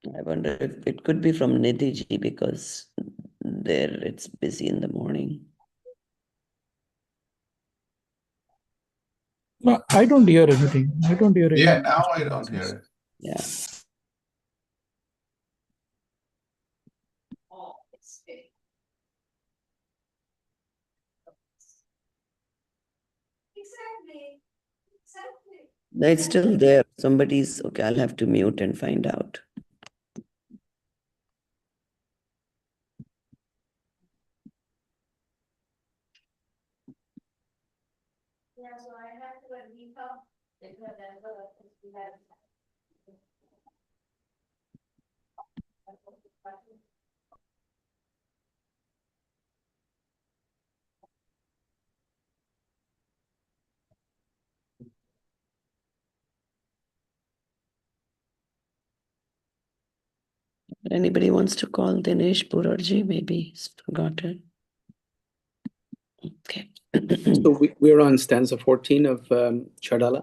I wonder if it could be from Nidhi because there it's busy in the morning. No, I don't hear anything. I don't hear any Yeah, now I don't disturbances. hear it. Yeah. No, it's still there. Somebody's okay. I'll have to mute and find out. Anybody wants to call Dinesh Purarji? Maybe he's forgotten. Okay. So we're on stanza 14 of Chah.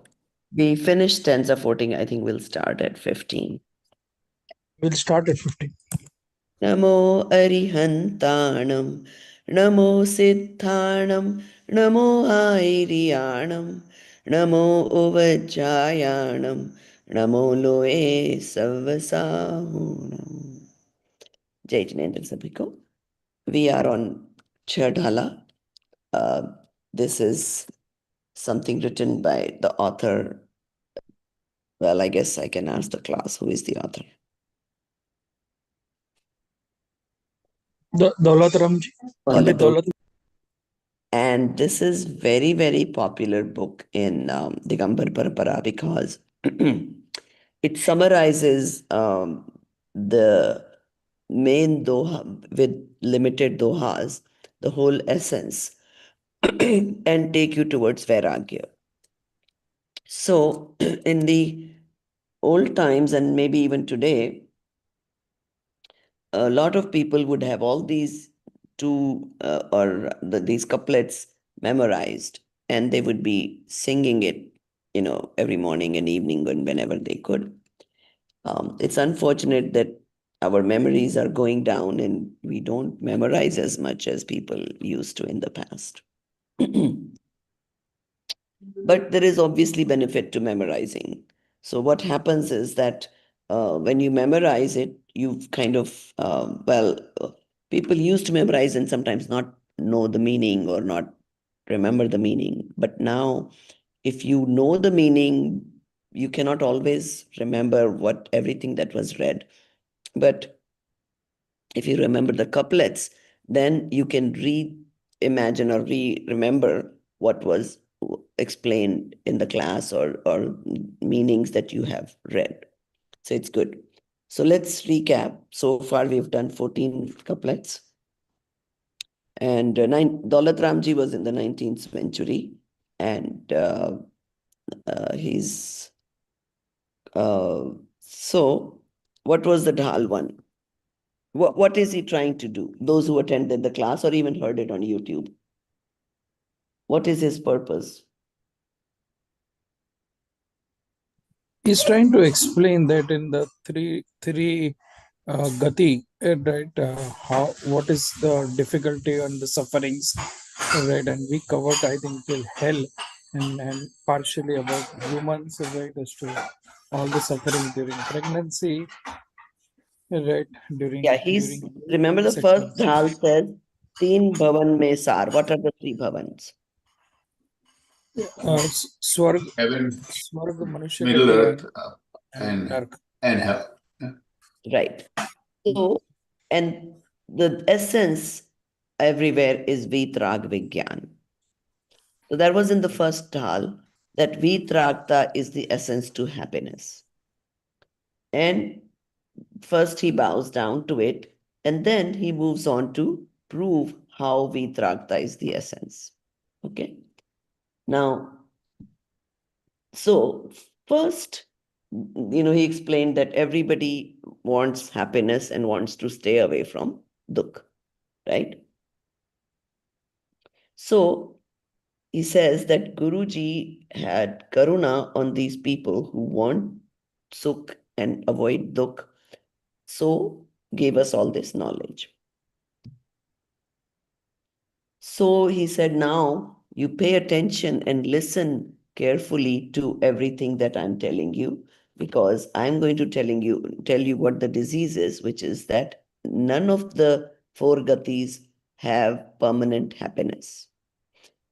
We finished stanza 14. I think we'll start at 15. We'll start at 15. Namo Arihantanam, Namo Siddhanam, Namo Airiyanam, Namo Uvajayanam, Namo Loe Savasahunam. Jai Jinendra Sabhiko. We are on Chah. This is something written by the author. Well, I guess I can ask the class who is the author. Daulat Ramji. Pandit Daulat. And this is very, very popular book in Digambar Parampara because it summarizes the main doha with limited dohas, the whole essence, and take you towards Vairagya. So in the old times and maybe even today, a lot of people would have all these these couplets memorized, and they would be singing it, every morning and evening and whenever they could. It's unfortunate that our memories are going down and we don't memorize as much as people used to in the past. But there is obviously benefit to memorizing. So what happens is that when you memorize it, you've kind of, people used to memorize and sometimes not know the meaning or not remember the meaning. But now, if you know the meaning, you cannot always remember what everything that was read. But if you remember the couplets, then you can reimagine or remember what was explained in the class or meanings that you have read. So it's good. So let's recap. So far, we've done 14 couplets. And Daulat Ramji was in the 19th century. And he's. So, what was the Dhal one? What is he trying to do? Those who attended the class or even heard it on YouTube. What is his purpose? He's trying to explain that in the three gati, right? What is the difficulty and the sufferings, right? And we covered, I think, till hell, and partially about humans, right? As to all the suffering during pregnancy, right? Yeah, During remember the first sexual. Dhal says, Teen Bhavan Mein Sar. What are the three Bhavans? Swarg, Heaven, Swarg, Middle Manushagati, Earth, and Nark. and hell. Yeah. Right. So, and the essence everywhere is Vitrag Vigyan. So that was in the first Dhal, that Vitragta is the essence to happiness. And first he bows down to it, and then he moves on to prove how Vitragta is the essence. Okay. Now, so first, he explained that everybody wants happiness and wants to stay away from dukh, right? So he says that Guruji had karuna on these people who want sukh and avoid dukh, so gave us all this knowledge. So he said, now you pay attention and listen carefully to everything that I'm telling you, because I'm going to tell you what the disease is, which is that none of the four gatis have permanent happiness.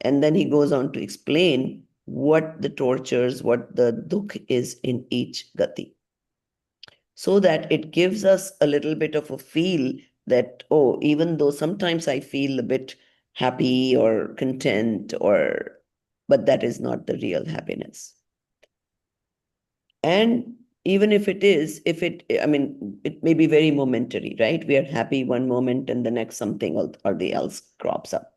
And then he goes on to explain what the tortures, what the dukh is in each gati, so that it gives us a little bit of a feel that, oh, even though sometimes I feel a bit happy or content, but that is not the real happiness. And even if it is, I mean, it may be very momentary, right? We are happy one moment and the next something or the else crops up.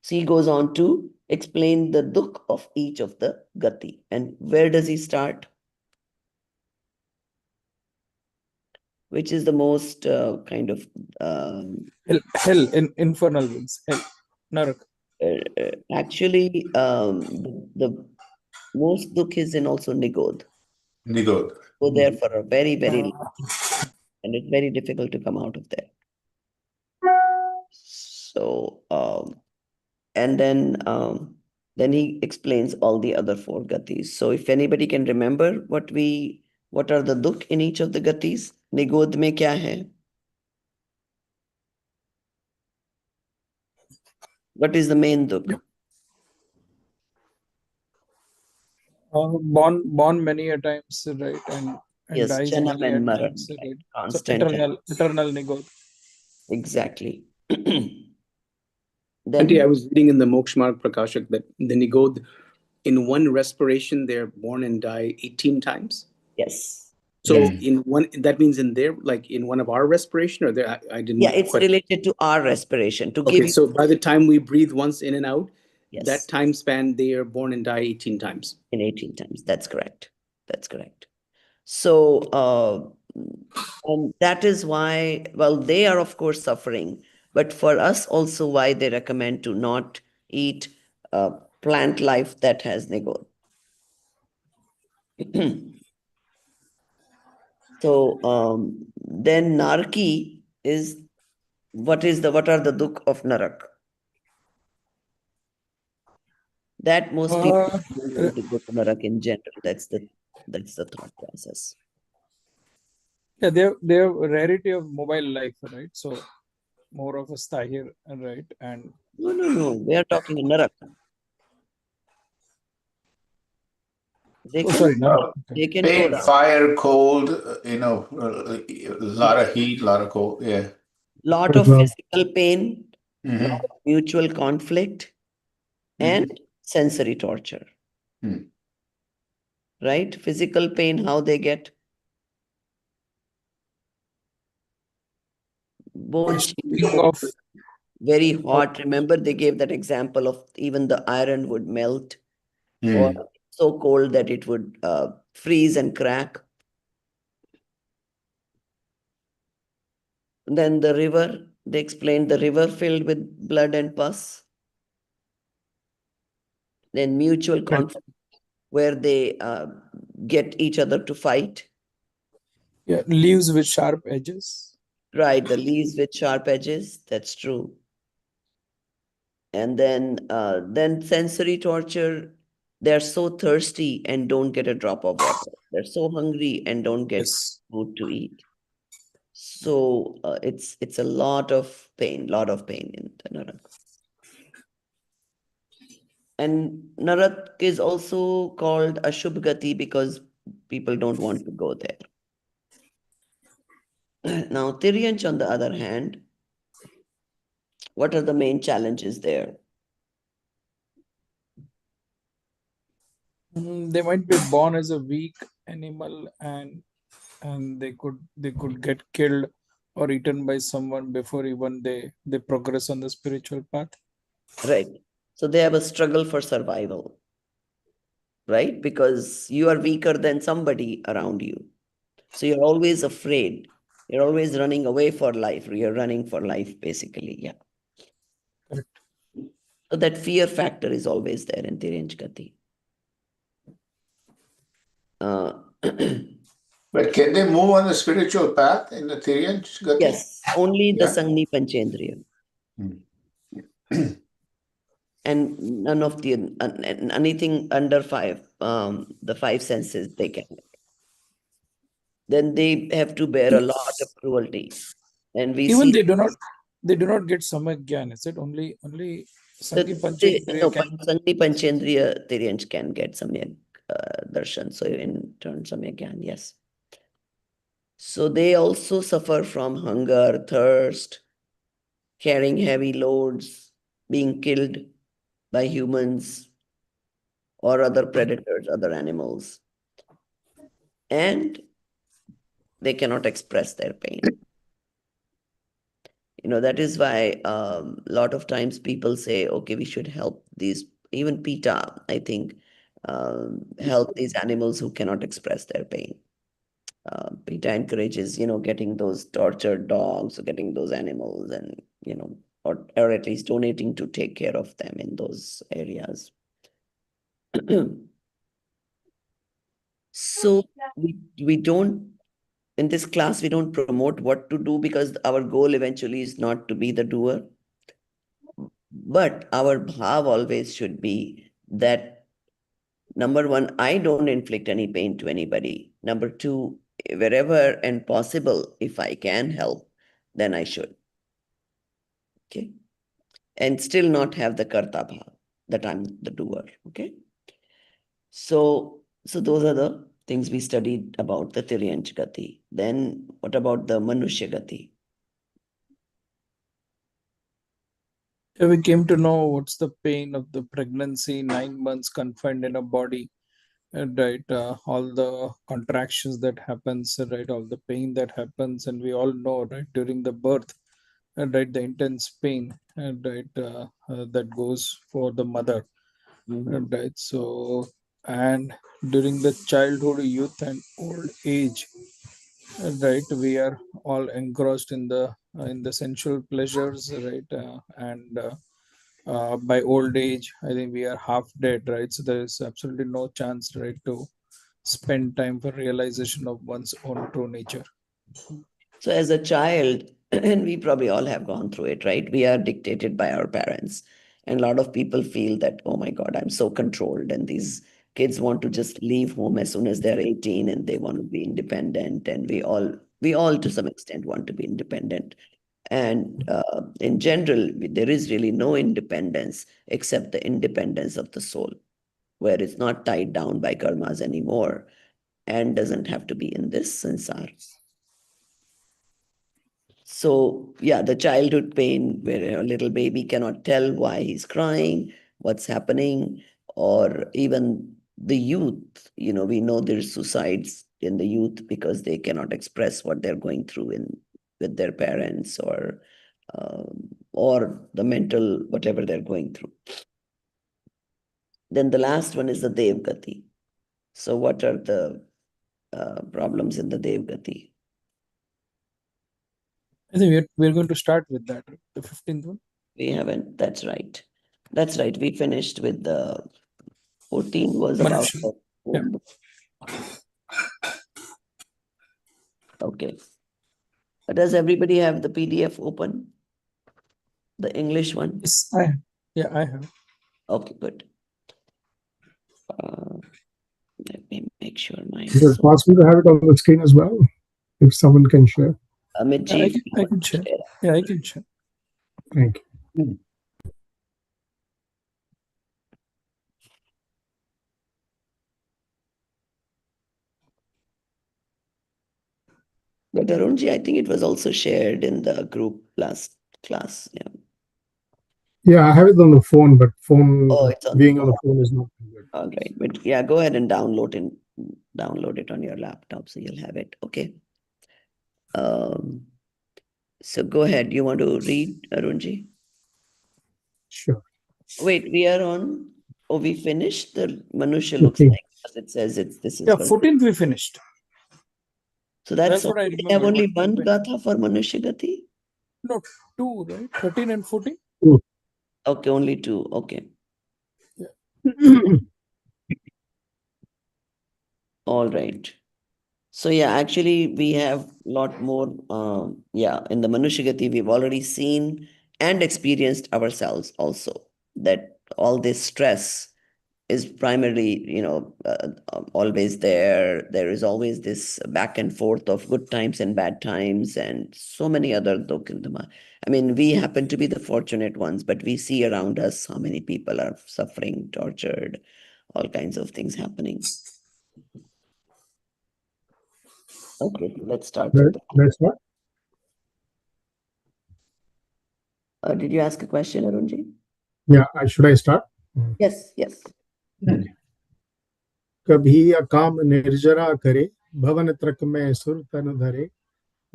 So he goes on to explain the dukh of each of the gati. And where does he start? Which is the most kind of Hell in infernal wings. Hell. Narak. actually the most dukh is in also Nigod. Nigod. Go there for a very, very long, Uh, and it's very difficult to come out of there. So and then he explains all the other four gatis. So if anybody can remember what are the dukh in each of the gatis? Nigod mein kya hai? What is the main dukh? born many a times, right, and Yes, dies Janam many a and Maran, times, right? right. So Constant. eternal nigod. Exactly. Auntie, I Then, was reading in the Mokshamarg Prakashak that the Nigod, in one respiration, they're born and die 18 times. yes, So yes. Mm. in one, that means in there, like in one of our respiration, or there, I Yeah, didn't it's quite. related to our respiration to give Okay, you, so by the time we breathe once in and out, that yes, time span, they are born and die 18 times. in 18 times. That's correct. That's correct. So, and that is why, well, they are, of course, suffering. But for us also, why they recommend to not eat plant life that has nego. So, then Narki is what are the dukh of Narak? That most people uh, don't want to go to Narak in general. That's the thought process. yeah, they have rarity of mobile life, right? So more of a stahir, right? And No, no, no. We are talking Narak. They oh, can sorry, Narak. Okay. they can go Pain, around. fire, cold, a lot of heat, a lot of cold. Yeah. Lot of physical pain, lot Mm-hmm. of mutual conflict, and sensory torture. Mm-hmm. Right? Physical pain, how they get bone Speaking chilling, of, very of hot. Remember, they gave that example of even the iron would melt, or Mm. so cold that it would freeze and crack. Then the river, they explained the river filled with blood and pus. Then mutual and conflict, where they get each other to fight. yeah, leaves with sharp edges. Right, the leaves with sharp edges. That's true. And then sensory torture. They're so thirsty and don't get a drop of water. They're so hungry and don't get Yes. food to eat. So it's a lot of pain in the Narak. And Narak is also called Ashubh because people don't want to go there. Now, Tiryanch, on the other hand, what are the main challenges there? They might be born as a weak animal, and they could get killed or eaten by someone before even they progress on the spiritual path. Right. So they have a struggle for survival, right? Because you are weaker than somebody around you. So you're always afraid. You're always running away for life. You're running for life, basically. Yeah. Correct. So that fear factor is always there in Tiryanch Gati. Uh, But can they move on the spiritual path in the Tiriyan Gati? Yes, only the Yeah. Sangni Panchendriya. And none of the anything under five, the five senses they can. Then they have to bear a lot of cruelty, and we Even see they do not get Samagyan. Is it only Sangi Panchendriya can? Sangni Panchendriya Tiryans can get samyak darshan. So in turn samyak gyan, yes. So they also suffer from hunger, thirst, carrying heavy loads, being killed by humans or other predators, other animals. And they cannot express their pain. That is why a lot of times people say, okay, we should help these, even PETA, I think, help these animals who cannot express their pain. PETA encourages, getting those tortured dogs or getting those animals and, or at least donating to take care of them in those areas. So we don't, in this class, we don't promote what to do because our goal eventually is not to be the doer. But our bhav always should be that, number one, I don't inflict any pain to anybody. Number two, wherever and possible, if I can help, then I should. Okay. And still not have the karta bhav, that I'm the doer. Okay. So those are the things we studied about the Tiryanch Gati. Then what about the Manushya Gati? We came to know what's the pain of the pregnancy, 9 months confined in a body, right? All the contractions that happens, right? All the pain that happens, and we all know, right, during the birth, right, the intense pain, right, that goes for the mother, right? So, and during the childhood, youth, and old age, right, we are all engrossed in the sensual pleasures, right, and by old age, I think we are half dead, right? So there is absolutely no chance, right, to spend time for realization of one's own true nature. So as a child, and we probably all have gone through it, right? We are dictated by our parents. And a lot of people feel that, oh my God, I'm so controlled. And these kids want to just leave home as soon as they're 18 and they want to be independent. And we all to some extent want to be independent. And in general, there is really no independence except the independence of the soul, where it's not tied down by karmas anymore and doesn't have to be in this sansar. So, yeah, the childhood pain where a little baby cannot tell why he's crying, what's happening, or even the youth, we know there's suicides in the youth because they cannot express what they're going through with their parents or the mental, whatever they're going through. Then the last one is the Devgati. So what are the problems in the Devgati? I think we're going to start with that, the 15th one. We haven't. That's right. That's right. We finished with the 14 was about Manushya. the Yeah. Okay. Does everybody have the PDF open? The English one? Yes, I have. Okay, good. Let me make sure mine Is it possible to have it on the screen as well? If someone can share. Amit I ji, can share. Yeah, I can share. Thank you. But Arunji, I think it was also shared in the group last class. Yeah. Yeah, I have it on the phone, but It's on being on the phone is not good. All right. But yeah, go ahead and download it on your laptop so you'll have it. Okay. So go ahead. You want to read, Arunji? Sure. Wait, we are on. Oh, we finished. The Manushya looks 15. like, as it says, this is Yeah, for. 14th we finished. So That's that's what I only, they have remember. only one gatha for Manushya Gati? No, 2, right? 13 and 14. Okay, only two. Okay. All right. So yeah, actually we have a lot more. In the Manushagati, we've already seen and experienced ourselves also that all this stress is primarily, always there. There is always this back and forth of good times and bad times, and so many other dokindama. I mean, we happen to be the fortunate ones, but we see around us how many people are suffering, tortured, all kinds of things happening. Okay, let's start with that. That's what. Did you ask a question, Arunji? Yeah, should I start? Yes, yes. कभी अकाम निर्जरा करे भवन त्रक में सुर तन धरे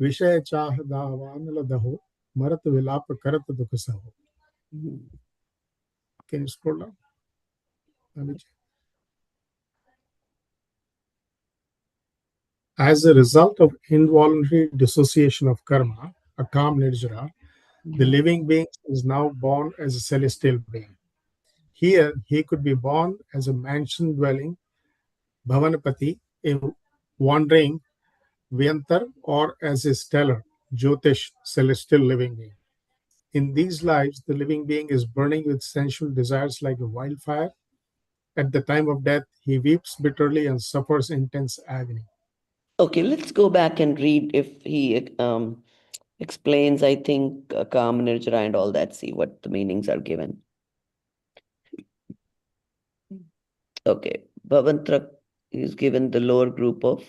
विषय चाह दावान लदहो मरत विलाप करत दुख सहो. Mhm. Can you scroll down? Abhijit? As a result of involuntary dissociation of karma, akam nirjara, the living being is now born as a celestial being. Here, he could be born as a mansion dwelling Bhavanapati, a wandering Vyantar, or as a stellar Jyotish, celestial living being. In these lives, the living being is burning with sensual desires like a wildfire. At the time of death, he weeps bitterly and suffers intense agony. Okay, let's go back and read if he explains, I think, Kam, Nirjara, and all that, see what the meanings are given. Okay, Bhavantrak is given the lower group of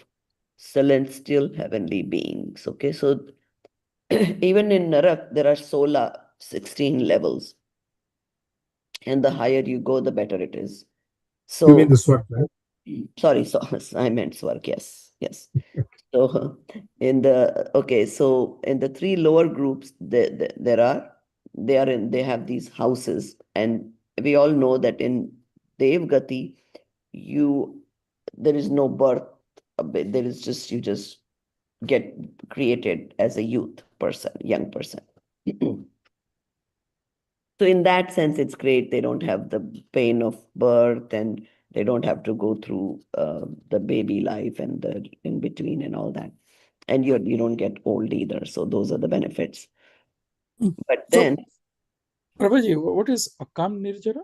celestial heavenly beings. Okay, so even in Narak, there are Sola 16 levels, and the higher you go, the better it is. You mean So, the Swat, right? sorry, so I meant Swarg, yes, yes. So so in the three lower groups, they have these houses, and we all know that in Devgati, you there is no birth. There is just you just get created as a youth person, young person. So in that sense, it's great. They don't have the pain of birth, and they don't have to go through the baby life and the in between and all that. And you don't get old either. So those are the benefits. But So, then, Prabhaji, what is Akam Nirjara?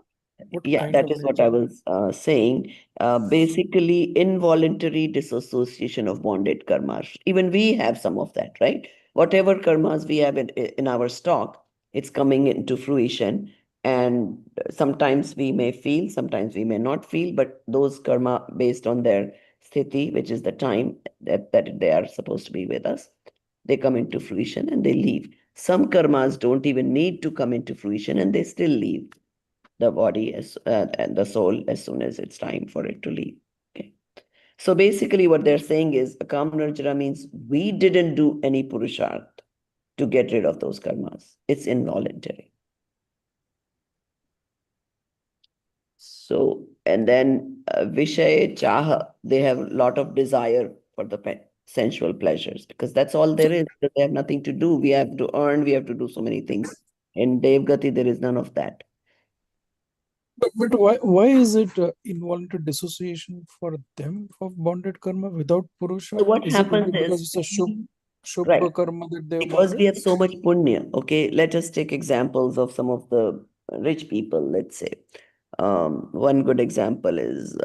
What yeah, kind that of is what I nirjara? was saying. Basically, involuntary dissociation of bonded karmas. Even we have some of that, right? Whatever karmas we have in our stock, it's coming into fruition. And sometimes we may feel, sometimes we may not feel, but those karma based on their sthiti, which is the time that they are supposed to be with us, they come into fruition and they leave. Some karmas don't even need to come into fruition and they still leave the body and the soul as soon as it's time for it to leave. Okay. So basically, what they're saying is Akam Nirjara means we didn't do any purusharth to get rid of those karmas. It's involuntary. So, and then Vishay Chaha, they have a lot of desire for the sensual pleasures because that's all So, there is. They have nothing to do. We have to earn, we have to do so many things. In Devgati, there is none of that. but why is it involuntary dissociation for them of bonded karma without Purusha? So what Is it happens only because is, it's a right, Shubha karma that they have because we bonded? have so much punya. Okay, let us take examples of some of the rich people, let's say. One good example is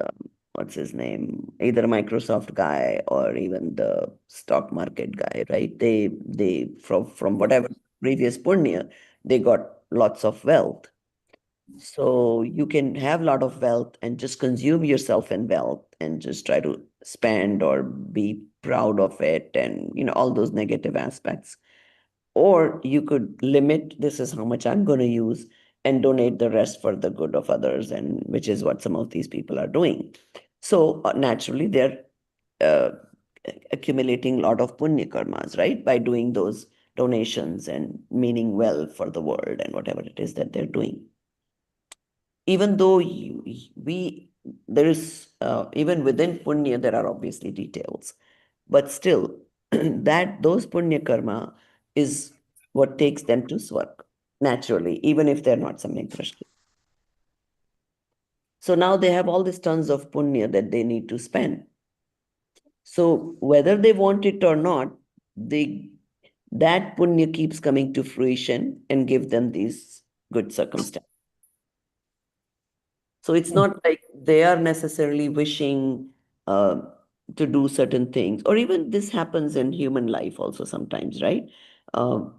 what's his name? Either a Microsoft guy or even the stock market guy, right? They from whatever previous punya, they got lots of wealth. So you can have a lot of wealth and just consume yourself in wealth and just try to spend or be proud of it and all those negative aspects. Or you could limit, this is how much I'm going to use, and donate the rest for the good of others, and which is what some of these people are doing. So naturally they're uh, accumulating a lot of punya karmas, right? By doing those donations and meaning well for the world and whatever it is that they're doing. Even though there is even within punya there are obviously details, but still that those punya karma is what takes them to swarg naturally, even if they're not samyak drashti. So now they have all these tons of punya that they need to spend. So whether they want it or not, that punya keeps coming to fruition and give them these good circumstances. So it's not like they are necessarily wishing uh, to do certain things, or even this happens in human life also sometimes, right?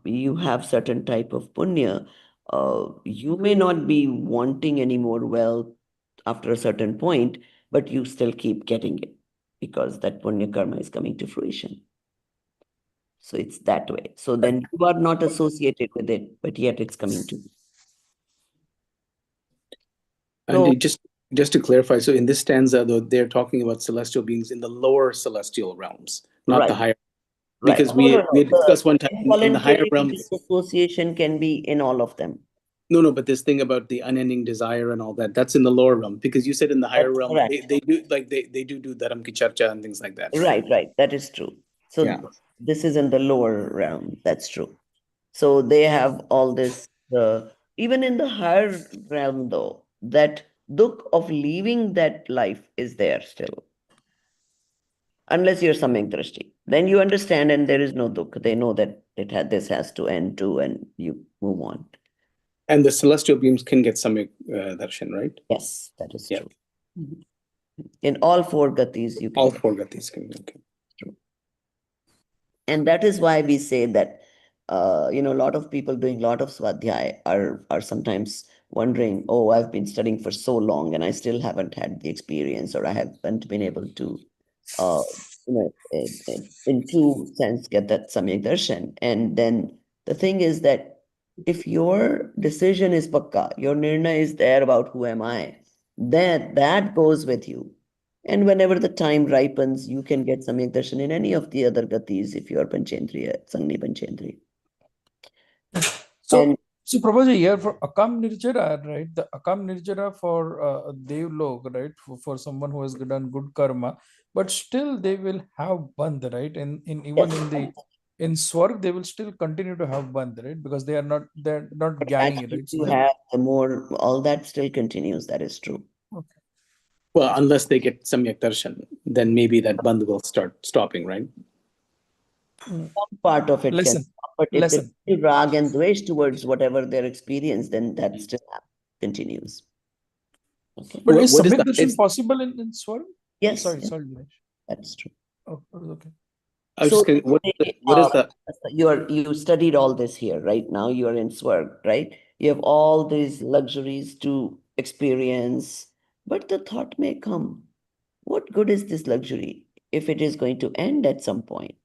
You have certain type of punya. You may not be wanting any more wealth after a certain point, but you still keep getting it because that punya karma is coming to fruition. So it's that way. So then you are not associated with it, but yet it's coming to you. And So, just to clarify, so in this stanza, though, they're talking about celestial beings in the lower celestial realms, not the right. higher. Right. Because No, no, we no. had discussed one time The in the higher involuntary realms. disassociation can be in all of them. No, but this thing about the unending desire and all that, that's in the lower realm. Because you said in the higher That's realm, correct. they do like they do dharam ki charcha and things like that. Right, right. That is true. So Yeah. this is in the lower realm. That's true. So they have all this, even in the higher realm, though, that dukh of leaving that life is there still. Unless you're Samyak Drishti. Then you understand and there is no dukh. They know that this has to end too, and you move on. And the celestial beings can get samyak darshan, right? Yes, that is Yeah. true. In all four gatis, you can All get four gatis can. Okay. true. And that is why we say that a lot of people doing a lot of swadhyay are sometimes wondering, oh, I've been studying for so long and I still haven't had the experience, or I haven't been able to uh, in true sense get that samyak darshan. And then the thing is that if your decision is pakka, your nirnay is there about who am I, then that goes with you. And whenever the time ripens, you can get samyak darshan in any of the other gatis if you are panchendriya, sangni panchendriya. So, And so Prabhuji, here for Akam Nirjara, right? The Akam Nirjara for Devlok, right? For someone who has done good karma, but still they will have bandh, right? In even yes, in Swarg, they will still continue to have bandh, right? Because they're not as gaining it, right? So you they have, the more all that still continues. That is true. okay. Well, unless they get samyak darshan, then maybe that bandh will start stopping, right? Some part of it can Lesson, stop, but if there's lesson. still rag and dvesh towards whatever their experience, then that still continues. Okay. But is What is Samyak the Darshan possible in Swarg? Yes, Sorry, yes, sorry, Dinesh. that's true. Oh, okay. I was So just gonna, what is the you studied all this here, right? Now you are in Swarg, right? You have all these luxuries to experience, but the thought may come, what good is this luxury if it is going to end at some point?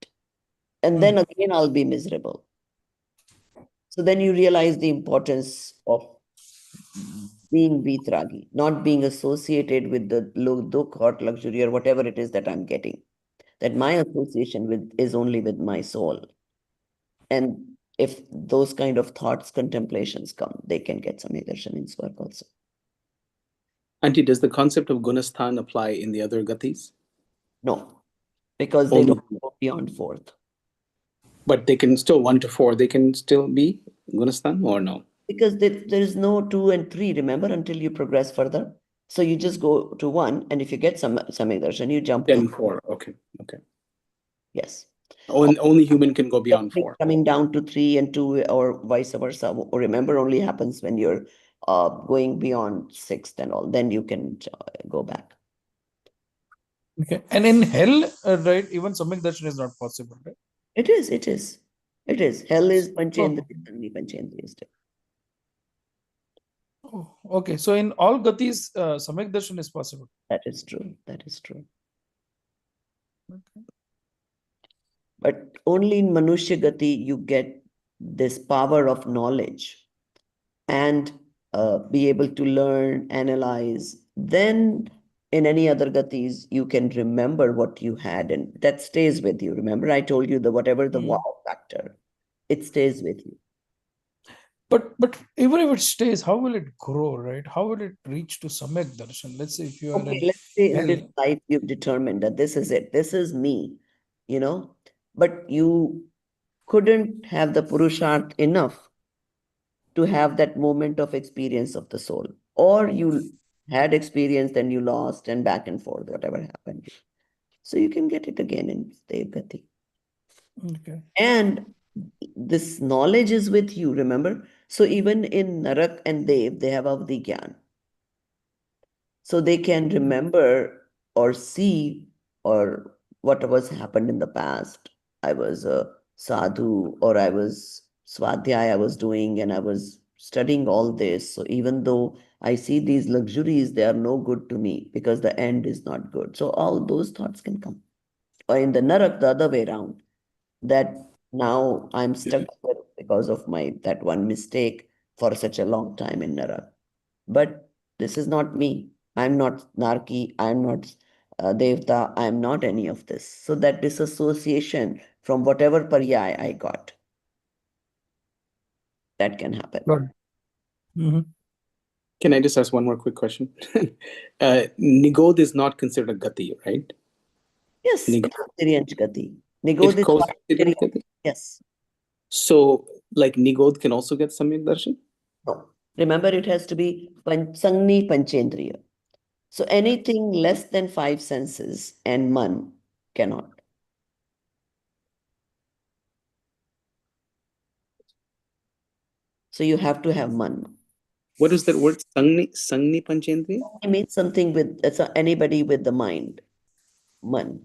And then again, I'll be miserable. So then you realize the importance of being vitragi, not being associated with the dukh or luxury or whatever it is that I'm getting. That my association with is only with my soul. And if those kind of thoughts, contemplations come, they can get some darshan in Swarg also. Auntie, does the concept of gunasthan apply in the other gatis? No, because they Only, don't go beyond fourth. but they can still 1 to 4. They can still be gunasthan or no? Because there is no 2 and 3, remember, until you progress further. So you just go to 1, and if you get some darshan, you jump Then to 4. Okay. Okay. yes. Only human can go beyond 4. Coming down to 3 and 2, or vice versa. Or remember, only happens when you're going beyond 6th and all. Then you can go back. Okay. And in hell, right, even Samyak Darshan is not possible, right? It is, it is. It is. Hell is Oh, Panchendriya, Agni Panchendriya still. oh, okay. So in all gatis, Samyak Darshan is possible. That is true. That is true. Okay. But only in Manushya Gati you get this power of knowledge and be able to learn, analyze. Then in any other gatis, you can remember what you had, and that stays with you. Remember, I told you that whatever the wow factor, it stays with you. But even if it stays, how will it grow, right? How will it reach to Samyak Darshan? Let's say if you are Okay, in let's say in this hell. life you've determined that this is it, this is me, but you couldn't have the Purusharth enough to have that moment of experience of the soul. Or you had experience, then you lost, and back and forth, whatever happened. So you can get it again in Dev Gati. Okay. And this knowledge is with you, remember? So even in Narak and Dev, they have Avdi Gyan. So they can remember or see or what was happened in the past. I was a sadhu or I was swadhyaya I was doing and I was studying all this. So even though I see these luxuries, they are no good to me because the end is not good. So all those thoughts can come. Or in the Narak, the other way around, that now I'm stuck there because of my that one mistake for such a long time in Narak. But this is not me. I'm not Narki. I'm not Devta. I'm not any of this. So that disassociation from whatever paryay I got, that can happen. Got it. Can I just ask one more quick question? Nigod is not considered a gati, right? Yes, it Nigod, is Tiryansh Gati. it Nigod is goes part to of Tiryan Tiryan. Gati. Yes. So, like Nigod can also get Samyak Darshan? No. Remember, it has to be Sangni Panchendriya. So anything less than five senses and man cannot. So you have to have man. What is that word? Sangni Panchendriya? It means something with anybody with the mind. Man.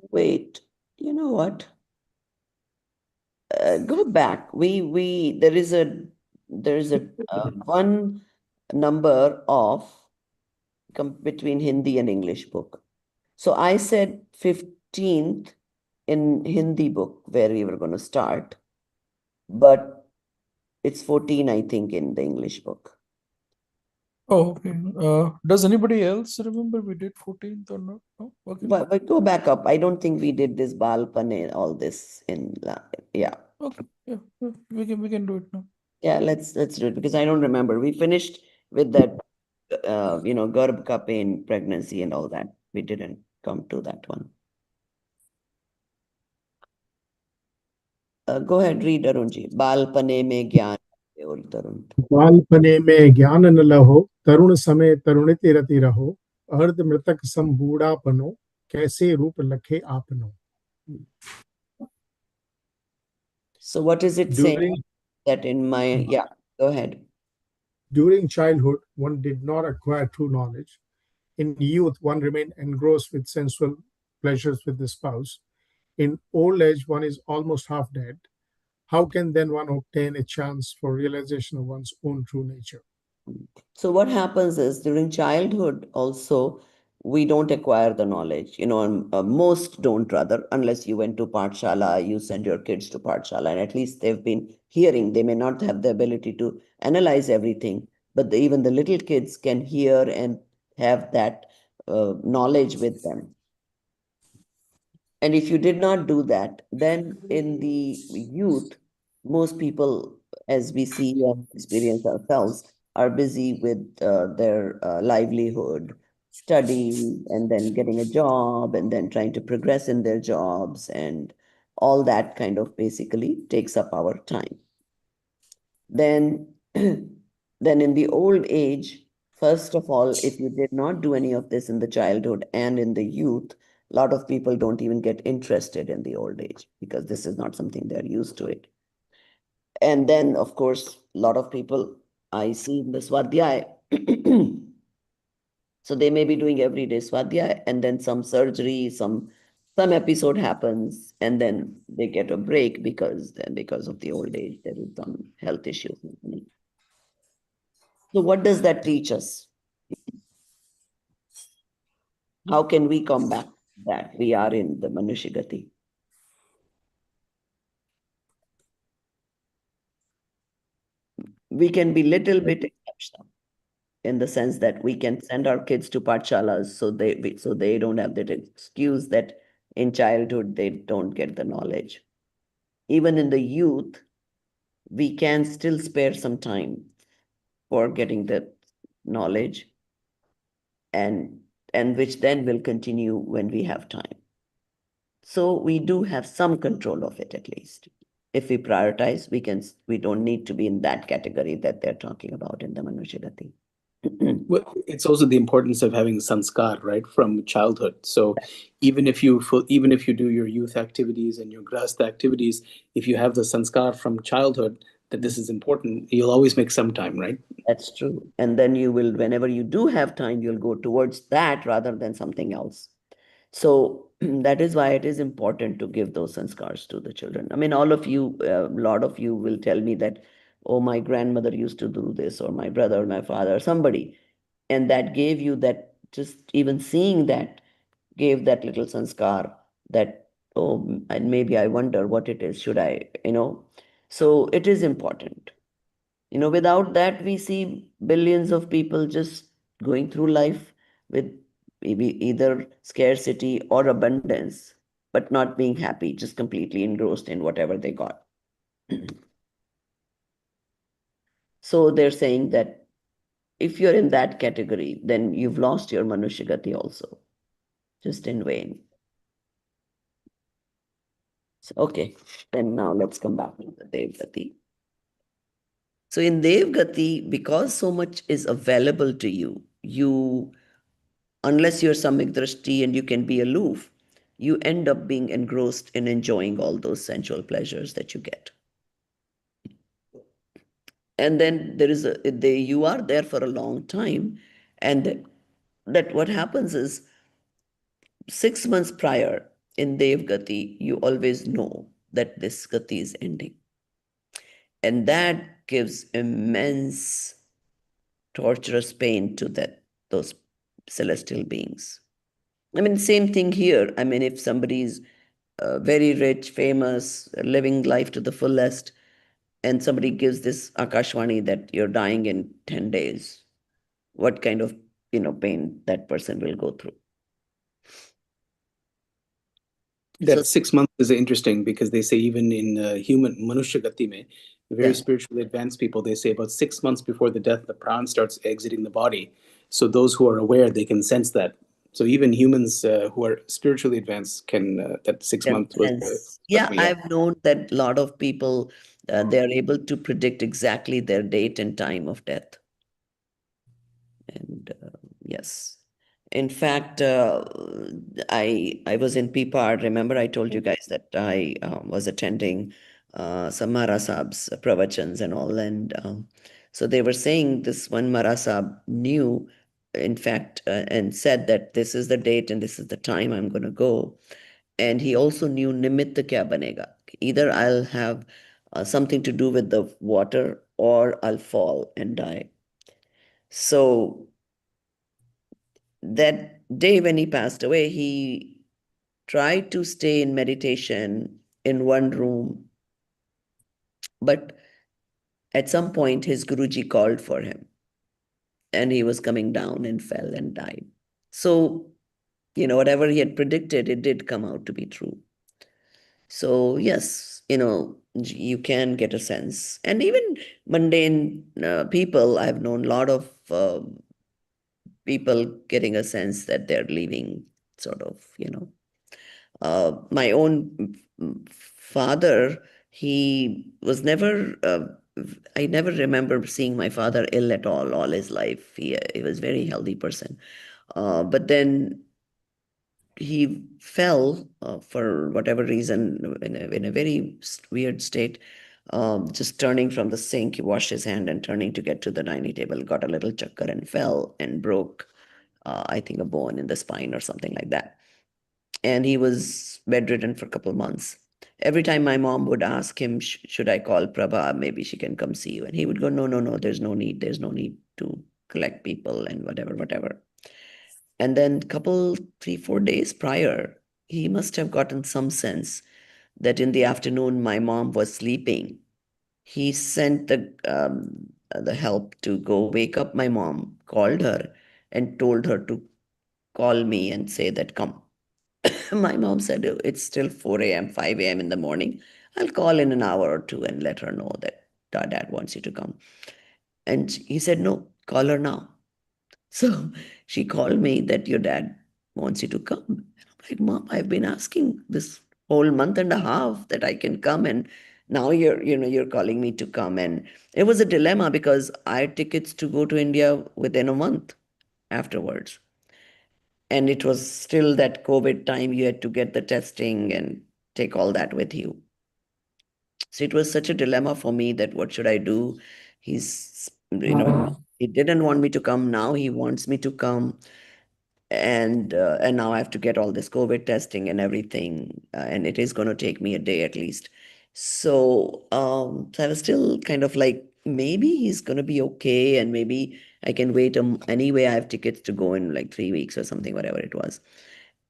Wait, you know what? Go back. We there is a one number of between Hindi and English book. So I said 15th in Hindi book where we were going to start, but it's 14, I think, in the English book. Oh, okay. Does anybody else remember we did 14th or not? No? Okay. But go back up. I don't think we did this Bal Pane, all this yeah. Okay. Yeah. We can do it now. Yeah, let's do it because I don't remember. We finished with that Garbh ka pain, pregnancy and all that. We didn't come to that one. Go ahead, read Arunji. Bal pane mein gyan और तरुण बालपने में ज्ञान न लहो, तरुण समय तरुणित रति रहो, अर्ध मृतक सम बूढ़ापनो, कैसे रूप लखे आपनो. So what is it saying During that in my go ahead. during childhood, one did not acquire true knowledge. In youth, one remained engrossed with sensual pleasures with the spouse. In old age, one is almost half dead. How can then one obtain a chance for realization of one's own true nature? So what happens is during childhood also we don't acquire the knowledge, and, most don't rather, unless you went to Pathshala, you send your kids to Pathshala, and at least they've been hearing. They may not have the ability to analyze everything, but even the little kids can hear and have that knowledge with them. And if you did not do that, then in the youth, most people, as we see and experience ourselves, are busy with their livelihood, study, and then getting a job, and then trying to progress in their jobs, and all that kind of basically takes up our time. Then, then in the old age, first of all, if you did not do any of this in the childhood and in the youth, a lot of people don't even get interested in the old age because this is not something they're used to it. And then, of course, a lot of people I see in the Swadhyay. So they may be doing everyday Swadhyay and then some surgery, some episode happens, and then they get a break because of the old age, there is some health issues happening. So what does that teach us? How can we combat that? We are in the Manushigati. We can be little bit exceptional. in the sense that we can send our kids to pathshalas so they don't have that excuse that in childhood they don't get the knowledge. Even in the youth, we can still spare some time for getting the knowledge, and which then will continue when we have time. So we do have some control of it at least. If we prioritize, we don't need to be in that category that they're talking about in the Manushagati. Well, it's also the importance of having sanskar, right, from childhood. So even if you do your youth activities and your grahastha activities, if you have the sanskar from childhood that this is important, you'll always make some time, right? That's true. And then you will, whenever you do have time, you'll go towards that rather than something else. So that is why it is important to give those sanskars to the children. I mean, all of you, a lot of you will tell me that, oh, my grandmother used to do this, or my brother, or my father, or somebody. And that gave you that, just even seeing that gave that little sanskar that, oh, and maybe I wonder what it is. Should I? So it is important. Without that, we see billions of people just going through life with maybe either scarcity or abundance, but not being happy, just completely engrossed in whatever they got. So they're saying that if you're in that category, then you've lost your Manushagati also, just in vain. So, okay, then now let's come back to the Devgati. So in Devgati, because so much is available to you, unless you're samik drishti and you can be aloof, you end up being engrossed in enjoying all those sensual pleasures that you get. And then you are there for a long time, and that what happens is 6 months prior in Devgati, you always know that this gati is ending. And that gives immense torturous pain to those celestial beings. I mean, same thing here. I mean, if somebody's very rich, famous, living life to the fullest, and somebody gives this Akashwani that you're dying in 10 days, what kind of pain that person will go through. So That 6 months is interesting because they say even in human Manushya Gati mein, very yeah, spiritually advanced people, they say about 6 months before the death, the pran starts exiting the body. So those who are aware, they can sense that. So even humans who are spiritually advanced can, that 6 months was yeah, yeah. I've known that a lot of people, they are able to predict exactly their date and time of death. And yes, in fact, I was in Pipar. Remember, I told you guys that I was attending some Mara Saab's pravachans and all, and so they were saying this one Mara Saab knew, in fact, and said that this is the date and this is the time I'm going to go, and he also knew nimitta kya banega. Either I'll have something to do with the water, or I'll fall and die. So that day when he passed away, he tried to stay in meditation in one room, but at some point his Guruji called for him, and he was coming down and fell and died. So, whatever he had predicted, it did come out to be true. So, yes, you can get a sense. And even mundane people, I've known a lot of people getting a sense that they're leaving, sort of. My own father, he was never, I never remember seeing my father ill at all his life. He was a very healthy person. But then he fell for whatever reason in a very weird state. Just turning from the sink, he washed his hand and turning to get to the dining table, got a little chakkar and fell and broke, I think, a bone in the spine or something like that. And he was bedridden for a couple of months. Every time my mom would ask him, should I call Prabha? Maybe she can come see you. And he would go, no, no, no, there's no need. There's no need to collect people and whatever. And then couple, 3-4 days prior, he must have gotten some sense that in the afternoon my mom was sleeping. He sent the help to go wake up my mom, called her and told her to call me and say that come. My mom said, "Oh, it's still 4 a.m., 5 a.m. in the morning. I'll call in an hour or two and let her know that dad wants you to come." And he said, "No, call her now." So she called me that your dad wants you to come. And I'm like, "Mom, I've been asking this whole month and a half that I can come, and now you're calling me to come." And it was a dilemma because I had tickets to go to India within a month afterwards. And it was still that COVID time. You had to get the testing and take all that with you. So it was such a dilemma for me that what should I do? He's, he didn't want me to come. Now he wants me to come. And now I have to get all this COVID testing and everything. And it is going to take me a day at least. So I was still kind of like, maybe he's going to be okay. And maybe I can wait. Anyway, I have tickets to go in like 3 weeks or something, whatever it was.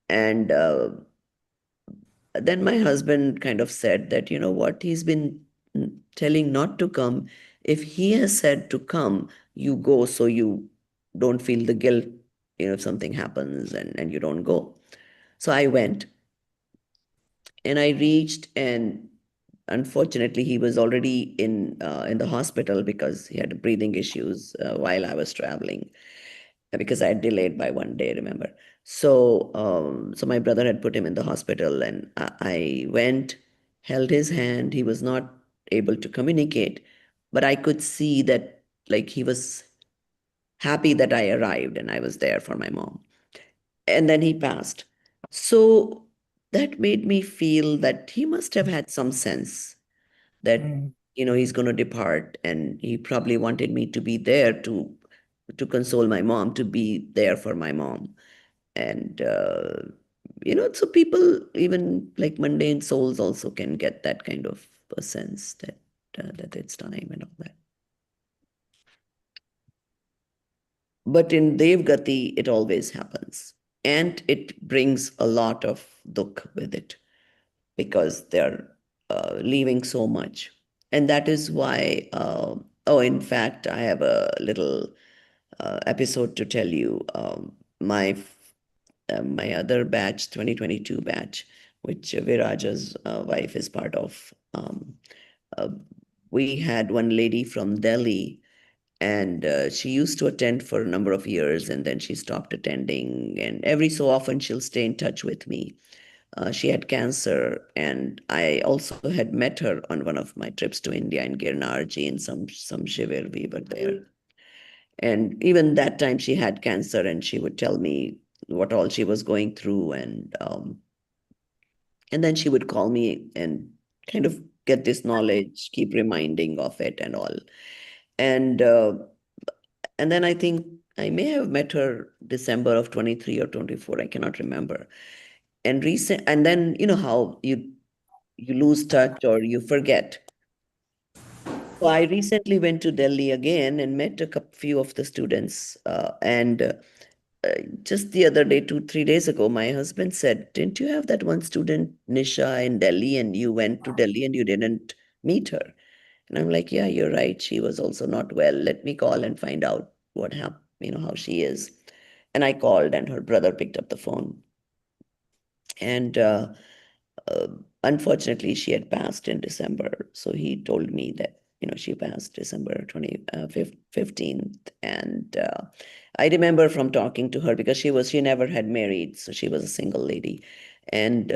And then my husband kind of said that, you know what, he's been telling not to come. If he has said to come, you go so you don't feel the guilt, if something happens and you don't go. So I went and I reached, and unfortunately, he was already in the hospital because he had breathing issues while I was traveling because I had delayed by one day, remember. So my brother had put him in the hospital, and I went, held his hand. He was not able to communicate, but I could see that like he was happy that I arrived and I was there for my mom. And then he passed. So that made me feel that he must have had some sense that he's going to depart, and he probably wanted me to be there to console my mom, to be there for my mom. And so people, even like mundane souls, also can get that kind of a sense that it's time and all that. But in Devgati, it always happens, and it brings a lot of dukh with it because they're leaving so much. And that is why, in fact, I have a little episode to tell you. My other batch, 2022 batch, which Viraja's wife is part of, uh, we had one lady from Delhi, and she used to attend for a number of years, and then she stopped attending. And every so often, she'll stay in touch with me. She had cancer, and I also had met her on one of my trips to India in Girnarji in some shivir. We were there, and even that time she had cancer, and she would tell me what all she was going through, and then she would call me and kind of get this knowledge, keep reminding of it and all, and uh, and then I think I may have met her December of 23 or 24. I cannot remember. And then how you lose touch or you forget. So I recently went to Delhi again and met few of the students. And just the other day, 3 days ago, my husband said, "Didn't you have that one student, Nisha, in Delhi, and you went to Delhi and you didn't meet her?" And I'm like, "Yeah, you're right. She was also not well. Let me call and find out what happened, how she is." And I called, and her brother picked up the phone. And uh, unfortunately, she had passed in December. So he told me that, she passed December 15th. And I remember from talking to her because she never had married. So she was a single lady. And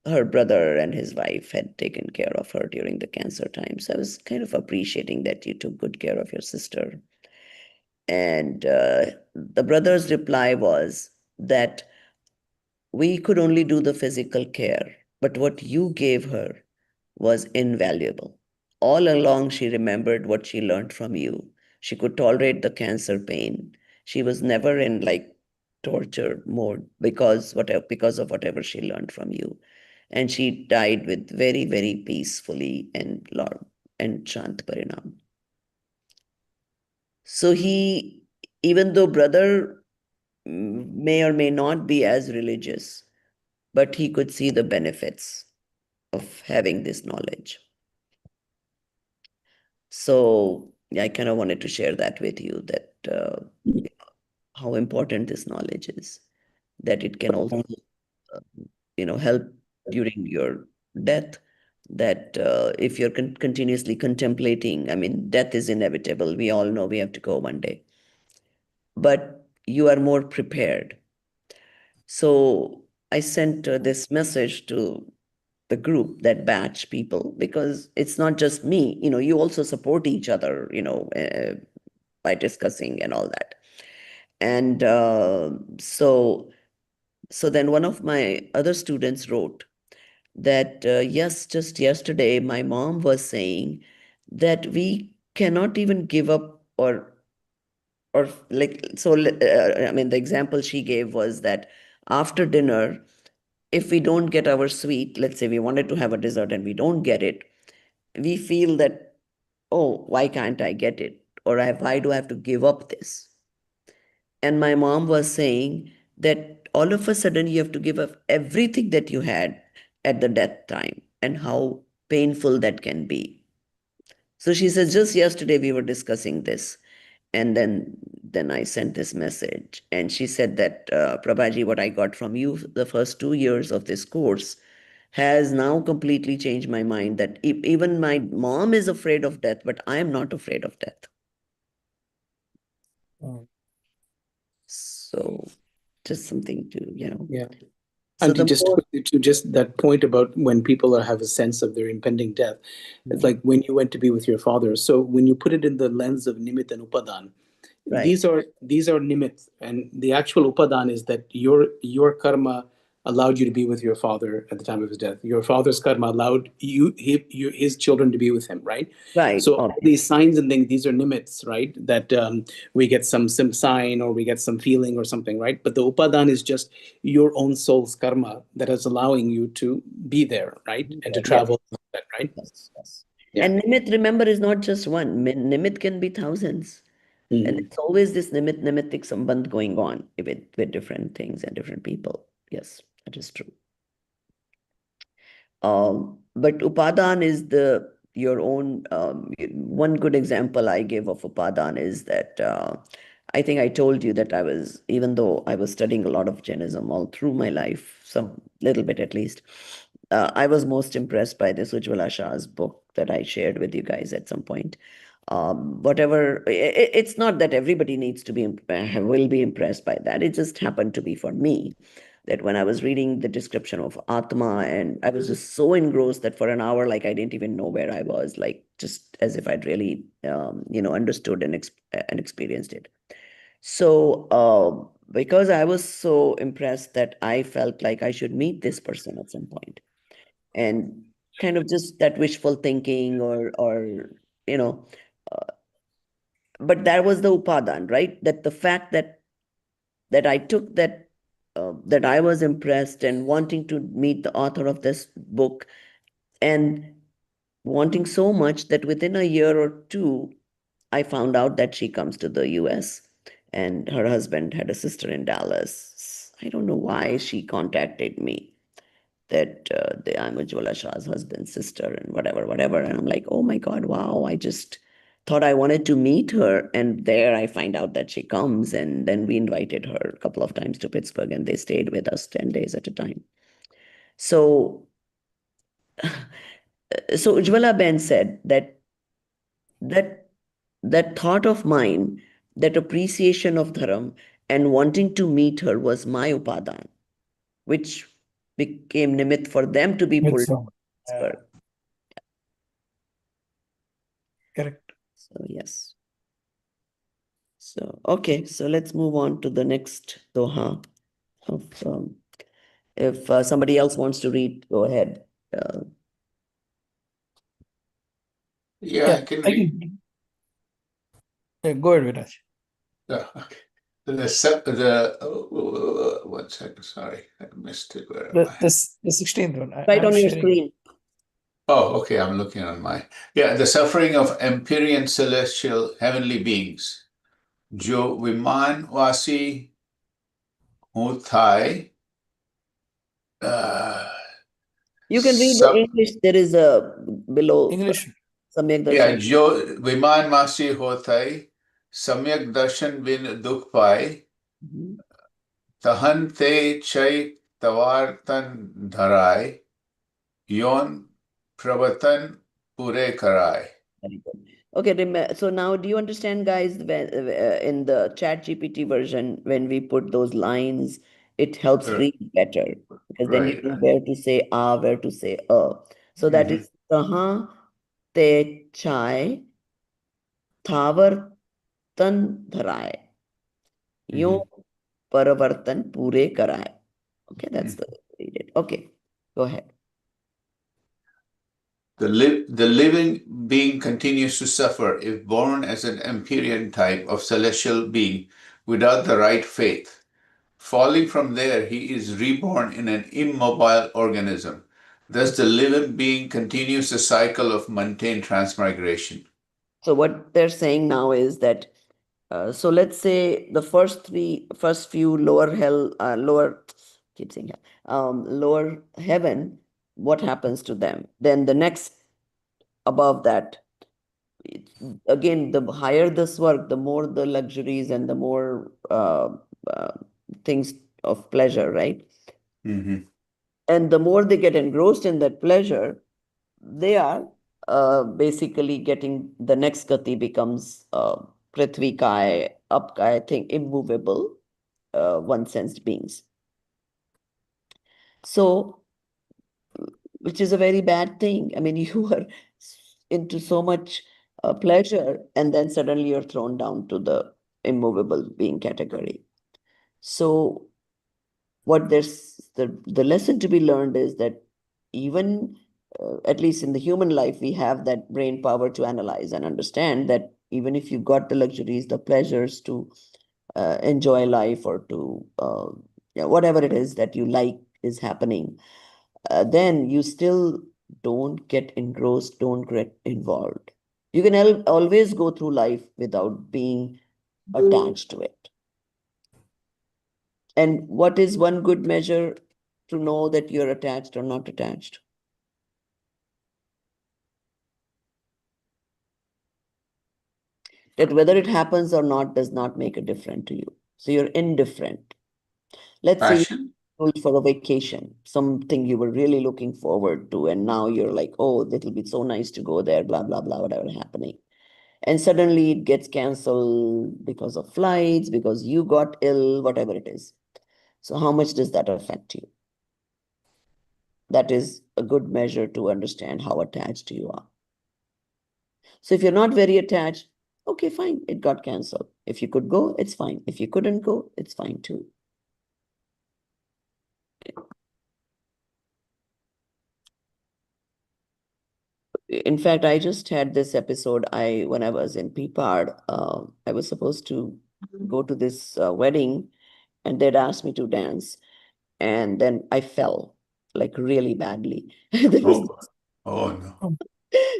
her brother and his wife had taken care of her during the cancer time. So I was kind of appreciating that you took good care of your sister. And the brother's reply was that we could only do the physical care, but what you gave her was invaluable. All along, she remembered what she learned from you. She could tolerate the cancer pain. She was never in like torture mode because of whatever she learned from you. And she died with very, very peacefully and Shant Parinam. So even though brother may or may not be as religious, but he could see the benefits of having this knowledge. So, I kind of wanted to share that with you, that how important this knowledge is, that it can also uh, help during your death, that if you're continuously contemplating, I mean, death is inevitable, we all know we have to go one day, but you are more prepared. So I sent this message to the group, that batch people, because it's not just me, you also support each other, by discussing and all that. And so then one of my other students wrote that, yes, just yesterday, my mom was saying that we cannot even give up, or like, so, I mean, the example she gave was that after dinner, if we don't get our sweet, let's say we wanted to have a dessert and we don't get it, we feel that, oh, why can't I get it? Or why do I have to give up this? And my mom was saying that all of a sudden you have to give up everything that you had at the death time, and how painful that can be. So she says, just yesterday we were discussing this. And then I sent this message. And she said that, Prabhaji, what I got from you the first 2 years of this course has now completely changed my mind, that even my mom is afraid of death, but I am not afraid of death. Oh, So just something to, Yeah. So And the just more, to just that point about when people have a sense of their impending death, it's like when you went to be with your father. So when you put it in the lens of nimit and upadan, right, these are nimitz, and the actual upadan is that your karma allowed you to be with your father at the time of his death. Your father's karma allowed his children to be with him, right? right, So all obviously. these signs and things, these are nimitz, right? That we get some sign or we get some feeling or something, right? But the upadan is just your own soul's karma that is allowing you to be there, right? And to Yes, travel, right? yes, yes. Yeah. And nimit, remember, is not just one. Nimit can be thousands. And Mhm. it's always this nimitic sambandh going on with different things and different people. Yes, that is true. But upadan is your own. One good example I give of upadan is that, I think I told you that even though I was studying a lot of Jainism all through my life, some little bit at least, I was most impressed by this Ujjwala Shah's book that I shared with you guys at some point. Whatever, it's not that everybody needs to will be impressed by that. It just happened to be for me, that when I was reading the description of Atma, and I was just so engrossed that for an hour, like I didn't even know where I was, like just as if I'd really, understood and experienced it. So, because I was so impressed that I felt like I should meet this person at some point, and kind of just that wishful thinking, or you know, but that was the upadan, right? That the fact that I took that I was impressed and wanting to meet the author of this book, and wanting so much that within a year or two, I found out that she comes to the US, and her husband had a sister in Dallas. I don't know why she contacted me, that I'm Ujjwala Shah's husband's sister and whatever, whatever. And I'm like, oh my God, wow, I just thought I wanted to meet her. And there I find out that she comes. And then we invited her a couple of times to Pittsburgh, and they stayed with us 10 days at a time. So, so Ujjwala Ben said that that thought of mine, that appreciation of Dharam and wanting to meet her was my upadan, which became nimit for them to be it's pulled so. to Pittsburgh. Correct. So yes. So okay, so let's move on to the next doha. Of, if somebody else wants to read, go ahead. Yeah, Yeah, I can I read. can. Yeah, go ahead, Viraj. Yeah, okay. One second, sorry, I missed it. Where am I? The 16th one. Right I'm on your sharing. screen. Oh, okay, I'm looking on my. Yeah, the suffering of Empyrean celestial heavenly beings. Jo Viman Vasi Hothai. You can read the Sub. English. There is a below. English. Samyak Yeah, darshan. जो विमान मासी होताई सम्यक दर्शन बिन दुख पाए Mhm. तहन ते चै तवार तन धराय योन प्रवतन पूरे कराय. Very good. Okay, so now do you understand, guys, in the Chat GPT version, when we put those lines, it helps Uh, read better because then you Right. know where to say where to say So that Mhm. is taha te chai thavar tan dharai yo Mhm. paravartan pure karai. Okay, that's the Mhm. way to read it. Okay, go ahead. The living being continues to suffer if born as an Empyrean type of celestial being without the right faith. Falling from there, he is reborn in an immobile organism. Thus, the living being continues the cycle of mundane transmigration. So what they're saying now is that so let's say the first few lower hell, keep saying hell, lower heaven, what happens to them? Then the next above that, again, the higher the swarg, the more the luxuries and the more uh, things of pleasure, right? Mhm. And the more they get engrossed in that pleasure, they are basically getting the next gati becomes prithvi kai, up kai, I think immovable, one sensed beings. So, which is a very bad thing. I mean, you are into so much pleasure, and then suddenly you're thrown down to the immovable being category. So, what the lesson to be learned is that even at least in the human life we have that brain power to analyze and understand that even if you got the luxuries, the pleasures to enjoy life or to whatever it is that you like is happening, then you still don't get engrossed, don't get involved. You can always go through life without being attached to it. And what is one good measure to know that you're attached or not attached? That whether it happens or not does not make a difference to you. So you're indifferent. Let's say you Passion? go for a vacation, something you were really looking forward to, and now you're like, oh, it'll be so nice to go there, blah, blah, blah, whatever happening. And suddenly it gets canceled because of flights, because you got ill, whatever it is. So how much does that affect you? That is a good measure to understand how attached you are. So if you're not very attached, okay, fine, it got canceled. If you could go, it's fine. If you couldn't go, it's fine too. In fact, I just had this episode. When I was in Peapard, I was supposed to go to this wedding, and they'd asked me to dance, and then I fell like really badly. There was Oh, oh no.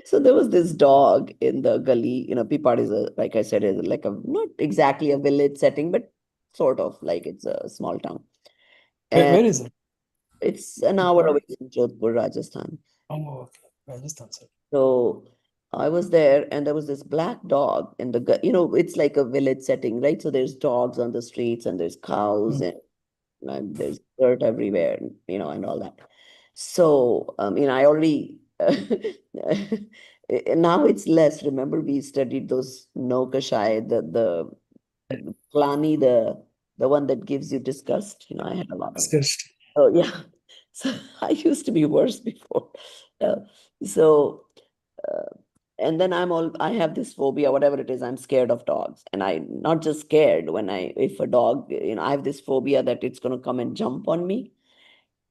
so there was this dog in the gully. Peapard is like I said, is like a not exactly a village setting, but sort of like it's a small town, and Where is it? it's an hour away from Jodhpur, Rajasthan. Oh, okay. Rajasthan, sir. So I was there, and there was this black dog in it's like a village setting, right? So there's dogs on the streets, and there's cows, and there's dirt everywhere, and all that. So, I already now it's less. Remember, we studied those no kashai, the plani, the one that gives you disgust. I had a lot of. Disgust. Oh yeah. So I used to be worse before. Uh, so uh, and then I have this phobia, whatever it is, I'm scared of dogs. And I not just scared if a dog, I have this phobia that it's going to come and jump on me,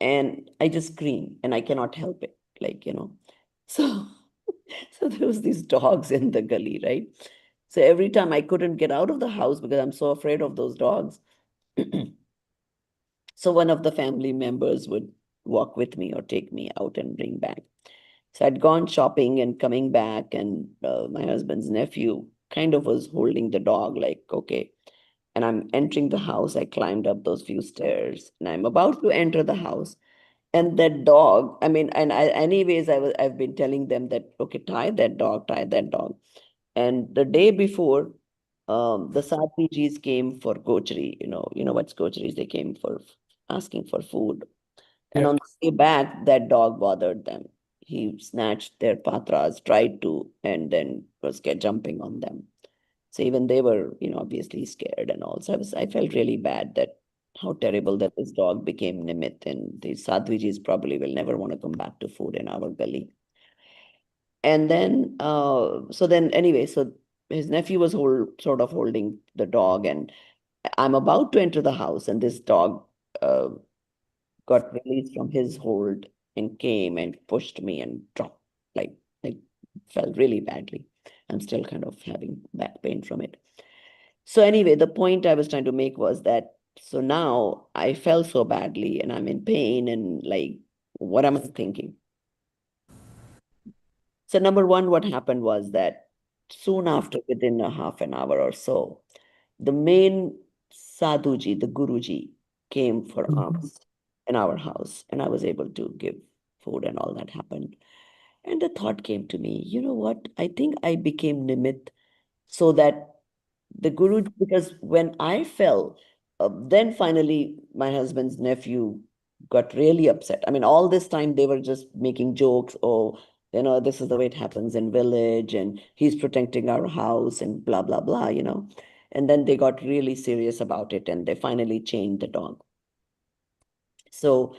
and I just scream and I cannot help it. So, so there was these dogs in the gully, right? So every time I couldn't get out of the house because I'm so afraid of those dogs. So one of the family members would walk with me or take me out and bring back. So I'd gone shopping and coming back, and my husband's nephew kind of was holding the dog, like, okay. And I'm entering the house. I climbed up those few stairs, and I'm about to enter the house. And that dog, I mean, and anyways, I've been telling them that, okay, tie that dog, tie that dog. And the day before, the Satvijis came for gochari, what's gocharis? They came for asking for food. And Yeah. on the way back, that dog bothered them. He snatched their patras, tried to, and then was jumping on them. So even they were, obviously scared and all. So I felt really bad that how terrible that this dog became Nimit, and the Sadhvijis probably will never want to come back to food in our gully. And then, so then anyway, so his nephew was sort of holding the dog, and I'm about to enter the house, and this dog uh, got released from his hold and came and pushed me and dropped, like fell really badly. I'm still kind of having back pain from it. So anyway, the point I was trying to make was that so now I fell so badly and I'm in pain and like what am I thinking? So number one, what happened was that soon after, within a half an hour or so, the main sadhuji, the guruji, came for alms in our house, and I was able to give food and all that happened. And the thought came to me, you know what? I think I became Nimit so that the guru, because when I fell, then finally my husband's nephew got really upset. I mean, all this time they were just making jokes. Oh, this is the way it happens in village, and he's protecting our house, and blah blah blah. And then they got really serious about it, and they finally chained the dog. So,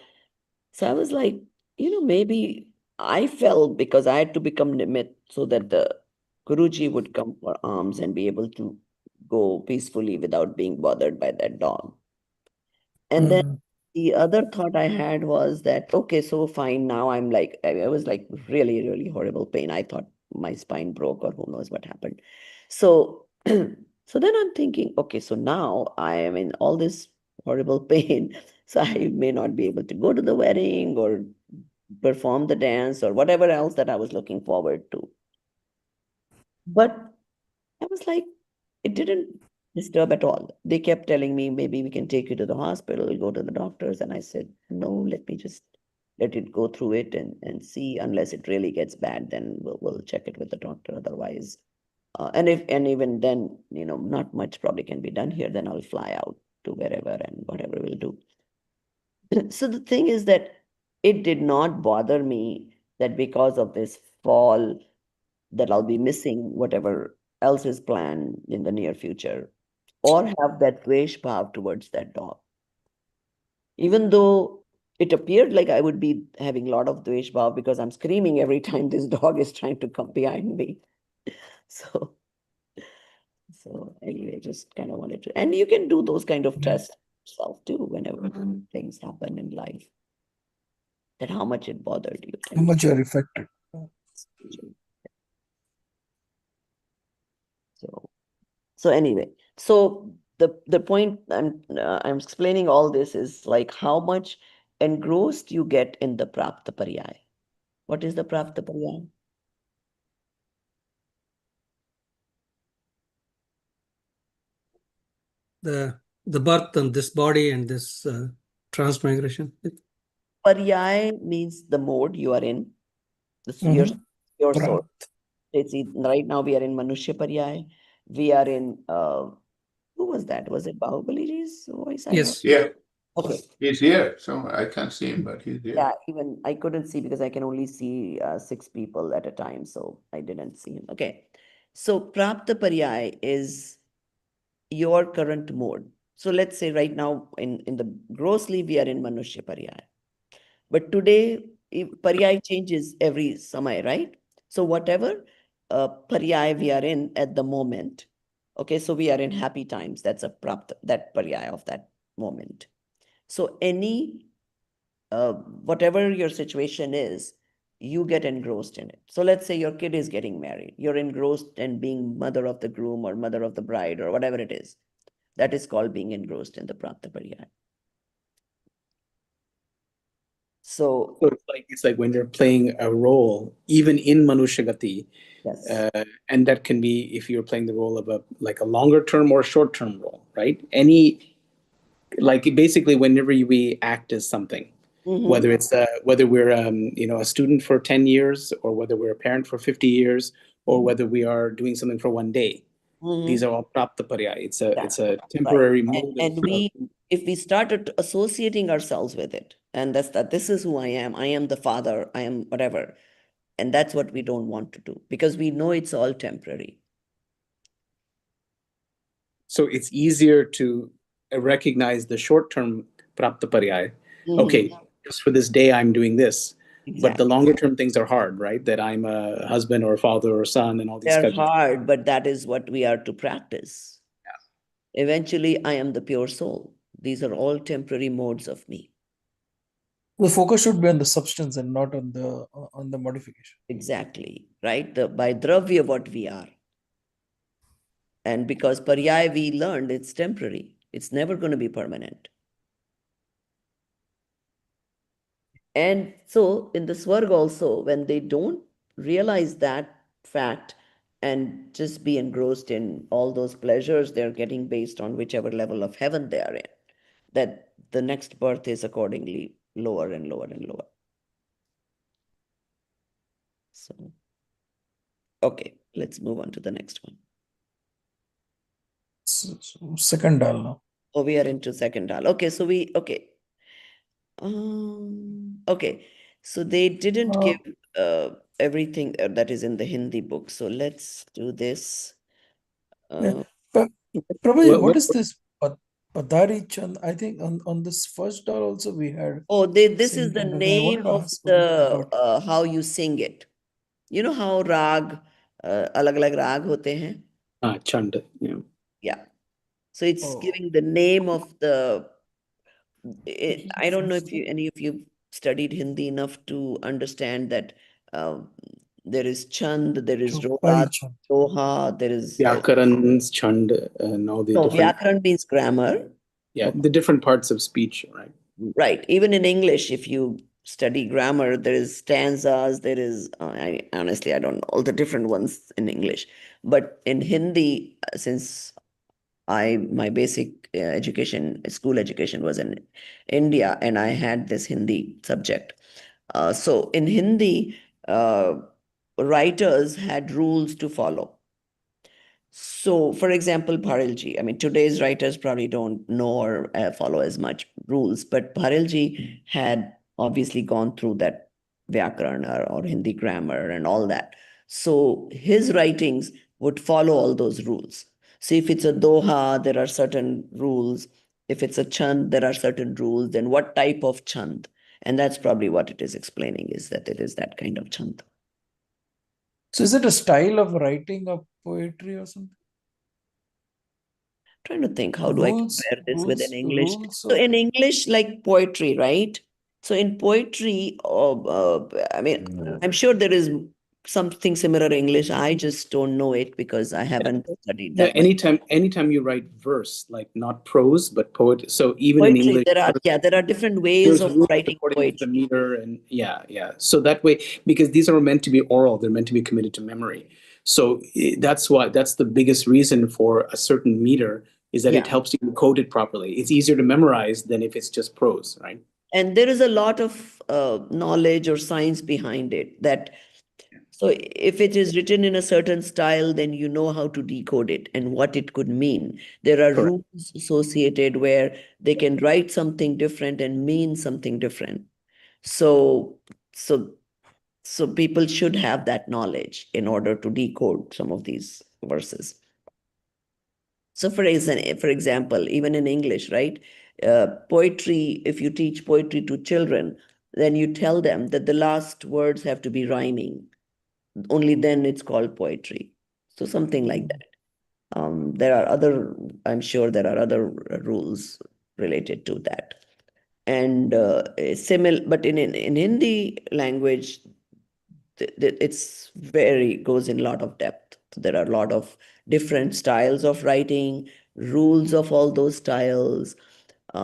so I was like, maybe I fell because I had to become Nimit so that the Guruji would come for alms and be able to go peacefully without being bothered by that dog. And then Mm. the other thought I had was that, okay, so fine. Now I'm like, I was like really, really horrible pain. I thought my spine broke or who knows what happened. So, so then I'm thinking, okay, so now I am in all this horrible pain. So I may not be able to go to the wedding or perform the dance or whatever else that I was looking forward to. But I was like, it didn't disturb at all. They kept telling me, maybe we can take you to the hospital, go to the doctors. And I said, no, let me just let it go through it and see. Unless it really gets bad, then we'll check it with the doctor. Otherwise, and even then, not much probably can be done here. Then I'll fly out to wherever and whatever we'll do. So the thing is that it did not bother me that because of this fall that I'll be missing whatever else is planned in the near future, or have that dvesh bhav towards that dog. Even though it appeared like I would be having a lot of dvesh bhav because I'm screaming every time this dog is trying to come behind me. So, so anyway, just kind of wanted to, and you can do those kind of tests yourself too whenever things happen in life. That how much it bothered you. How much you're affected. So, so anyway, so the point I'm explaining all this is like how much engrossed you get in the prapta paryay. What is the prapta paryay? The birth and this body and this transmigration. Paryay means the mode you are in, your soul. Prat. Right now we are in Manushya paryay. We are in who was that? Was it Bahubali's voice I heard? Yes. Yeah, Okay. he's here. So I can't see him, but he's here. Yeah, even I couldn't see because I can only see 6 people at a time, so I didn't see him. Okay, so Prapta Paryay is your current mode. So let's say right now in the grossly we are in Manushya Paryay, but today Paryay changes every samay, right? So whatever Paryay we are in at the moment, okay, so we are in happy times. That's a Prapta, that Paryay of that moment. So any whatever your situation is, you get engrossed in it. So let's say your kid is getting married. You're engrossed in being mother of the groom or mother of the bride or whatever it is. That is called being engrossed in the Prapta Paryay. So, So it's like when you're playing a role, even in Manushagati, yes. and that can be if you're playing the role of a longer term or short term role, right? Any like basically whenever we act as something, whether it's whether we're a student for 10 years, or whether we're a parent for 50 years, or whether we are doing something for one day. These are all prapta parya. It's a temporary mode and if we started associating ourselves with it, and this is who I am the father, I am whatever, and that's what we don't want to do, because we know it's all temporary. So it's easier to recognize the short-term prapta parya. Okay, just for this day I'm doing this. But the longer term things are hard, right? That I'm a husband or a father or son and all these They're kinds of things. hard, but that is what we are to practice. Eventually, I am the pure soul. These are all temporary modes of me. The focus should be on the substance and not on the modification. Exactly, right? By dravya, what we are. And because paryaya we learned, it's temporary. It's never going to be permanent. And so in the Swarg also, when they don't realize that fact and just be engrossed in all those pleasures they're getting based on whichever level of heaven they are in, that the next birth is accordingly lower and lower and lower. So, okay, let's move on to the next one. So second Dhal now. Oh, we are into second Dhal. Okay, so okay, so they didn't give everything that is in the Hindi book. So let's do this. Prabhuji, what is this Padari Chand? I think on this first Dhal also we had. Oh, this same is the kind of thing. I wanted name to of ask, but I forgot. how you sing it. You know how rag, alag-alag rag hote hain? Chand. Yeah. Yeah. So it's Oh. giving the name of I don't know if any of you studied Hindi enough to understand that there is Chand, there is Chopari Roda, Chand. Doha, there is Vyakaran's, Chand, and all the no, different. Vyakaran means grammar. Yeah, the different parts of speech, right? Right. Even in English, if you study grammar, there is stanzas, there is, honestly, I don't know all the different ones in English. But in Hindi, since my basic education, school education was in India, and I had this Hindi subject. So in Hindi, writers had rules to follow. So, for example, Bharilji, I mean, today's writers probably don't know or follow as much rules, but Bharilji had obviously gone through that Vyakarana or Hindi grammar and all that. So his writings would follow all those rules. So if it's a doha, there are certain rules. If it's a chand, there are certain rules. Then what type of chand? And that's probably what it is explaining, is that it is that kind of chand. So is it a style of writing of poetry or something? Trying to think, how do I compare this with an English? So of in English, like poetry, right? So in poetry, I mean, I'm sure there is something similar in English. I just don't know it because I haven't studied Yeah, that much. anytime you write verse, like not prose but poet. So even in Poetry, English, there are different ways there's of rules writing according to the poetry. meter, and yeah. So that way, because these are meant to be oral, they're meant to be committed to memory. So that's the biggest reason for a certain meter, is that it helps you code it properly. It's easier to memorize than if it's just prose, right? And there is a lot of knowledge or science behind it that. So if it is written in a certain style, then you know how to decode it and what it could mean. There are Correct. rules associated where they can write something different and mean something different. So, so, so people should have that knowledge in order to decode some of these verses. So for example, even in English, right? Poetry, if you teach poetry to children, then you tell them that the last words have to be rhyming. Only then it's called poetry. So something like that. I'm sure there are other rules related to that. And but in Hindi language, it's goes in a lot of depth. There are a lot of different styles of writing, rules of all those styles. There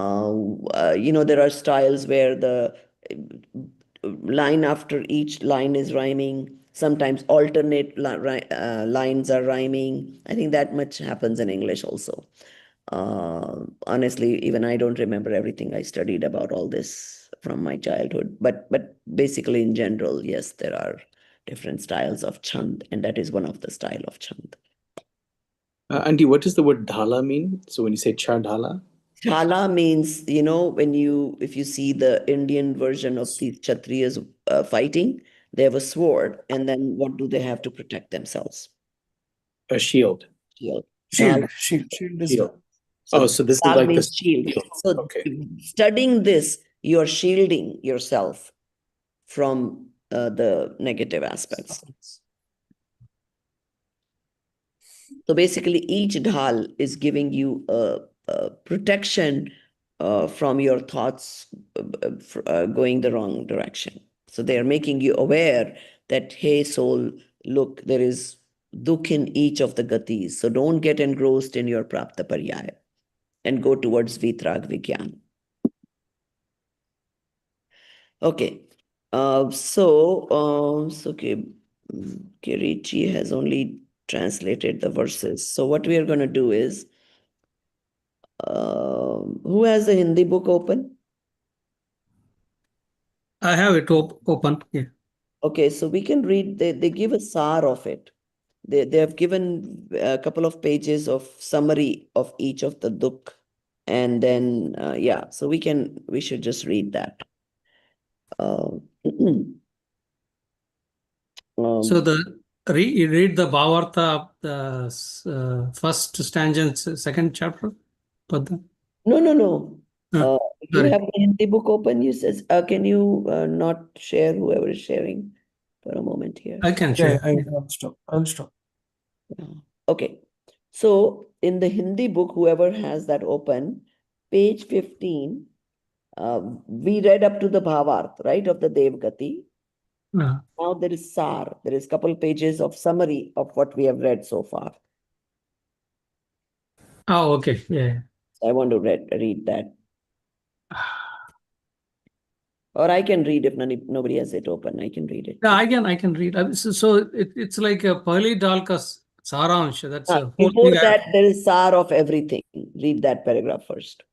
are styles where the line after each line is rhyming. Sometimes alternate lines are rhyming. I think that much happens in English also. Honestly, even I don't remember everything I studied about all this from my childhood. But basically, in general, yes, there are different styles of chand, and that is one of the style of chand. Auntie, what does the word dhala mean? So when you say Chah dhala? Chala means, if you see the Indian version of these Kshatriyas fighting, they have a sword, and then what do they have to protect themselves? A shield. Shield. Shield, Dhal. shield is Shield. So So this is Dhal like the means shield. shield. So Okay. studying this, you're shielding yourself from the negative aspects. So basically, each dhal is giving you a protection from your thoughts going the wrong direction. So they are making you aware that, hey, soul, look, there is dukh in each of the gatis. So don't get engrossed in your prapta paryaya and go towards vitrag vigyan. Okay. Okay, Kirichi has only translated the verses. So what we are going to do is, who has the Hindi book open? I have it open. Yeah. Okay, so we can read, they give a sar of it. They have given a couple of pages of summary of each of the dukh. And then, so we should just read that. So read the Bhavartha of the first stanza and second chapter. Padma? No. You Sorry. have the Hindi book open. You says, can you not share, whoever is sharing, for a moment here? I can Yeah, share. I'll stop. Okay. So in the Hindi book, whoever has that open, page 15, we read up to the Bhavarth, right, of the Devgati. Uh, Now there is Sar. There is a couple pages of summary of what we have read so far. okay. Yeah. I want to read that. Or I can read if nobody has it open. I can read it. Yeah, I can read. So it's like a Pali Dalkas Saransh. That's a whole Before thing. that, there is Sar of everything. Read that paragraph first.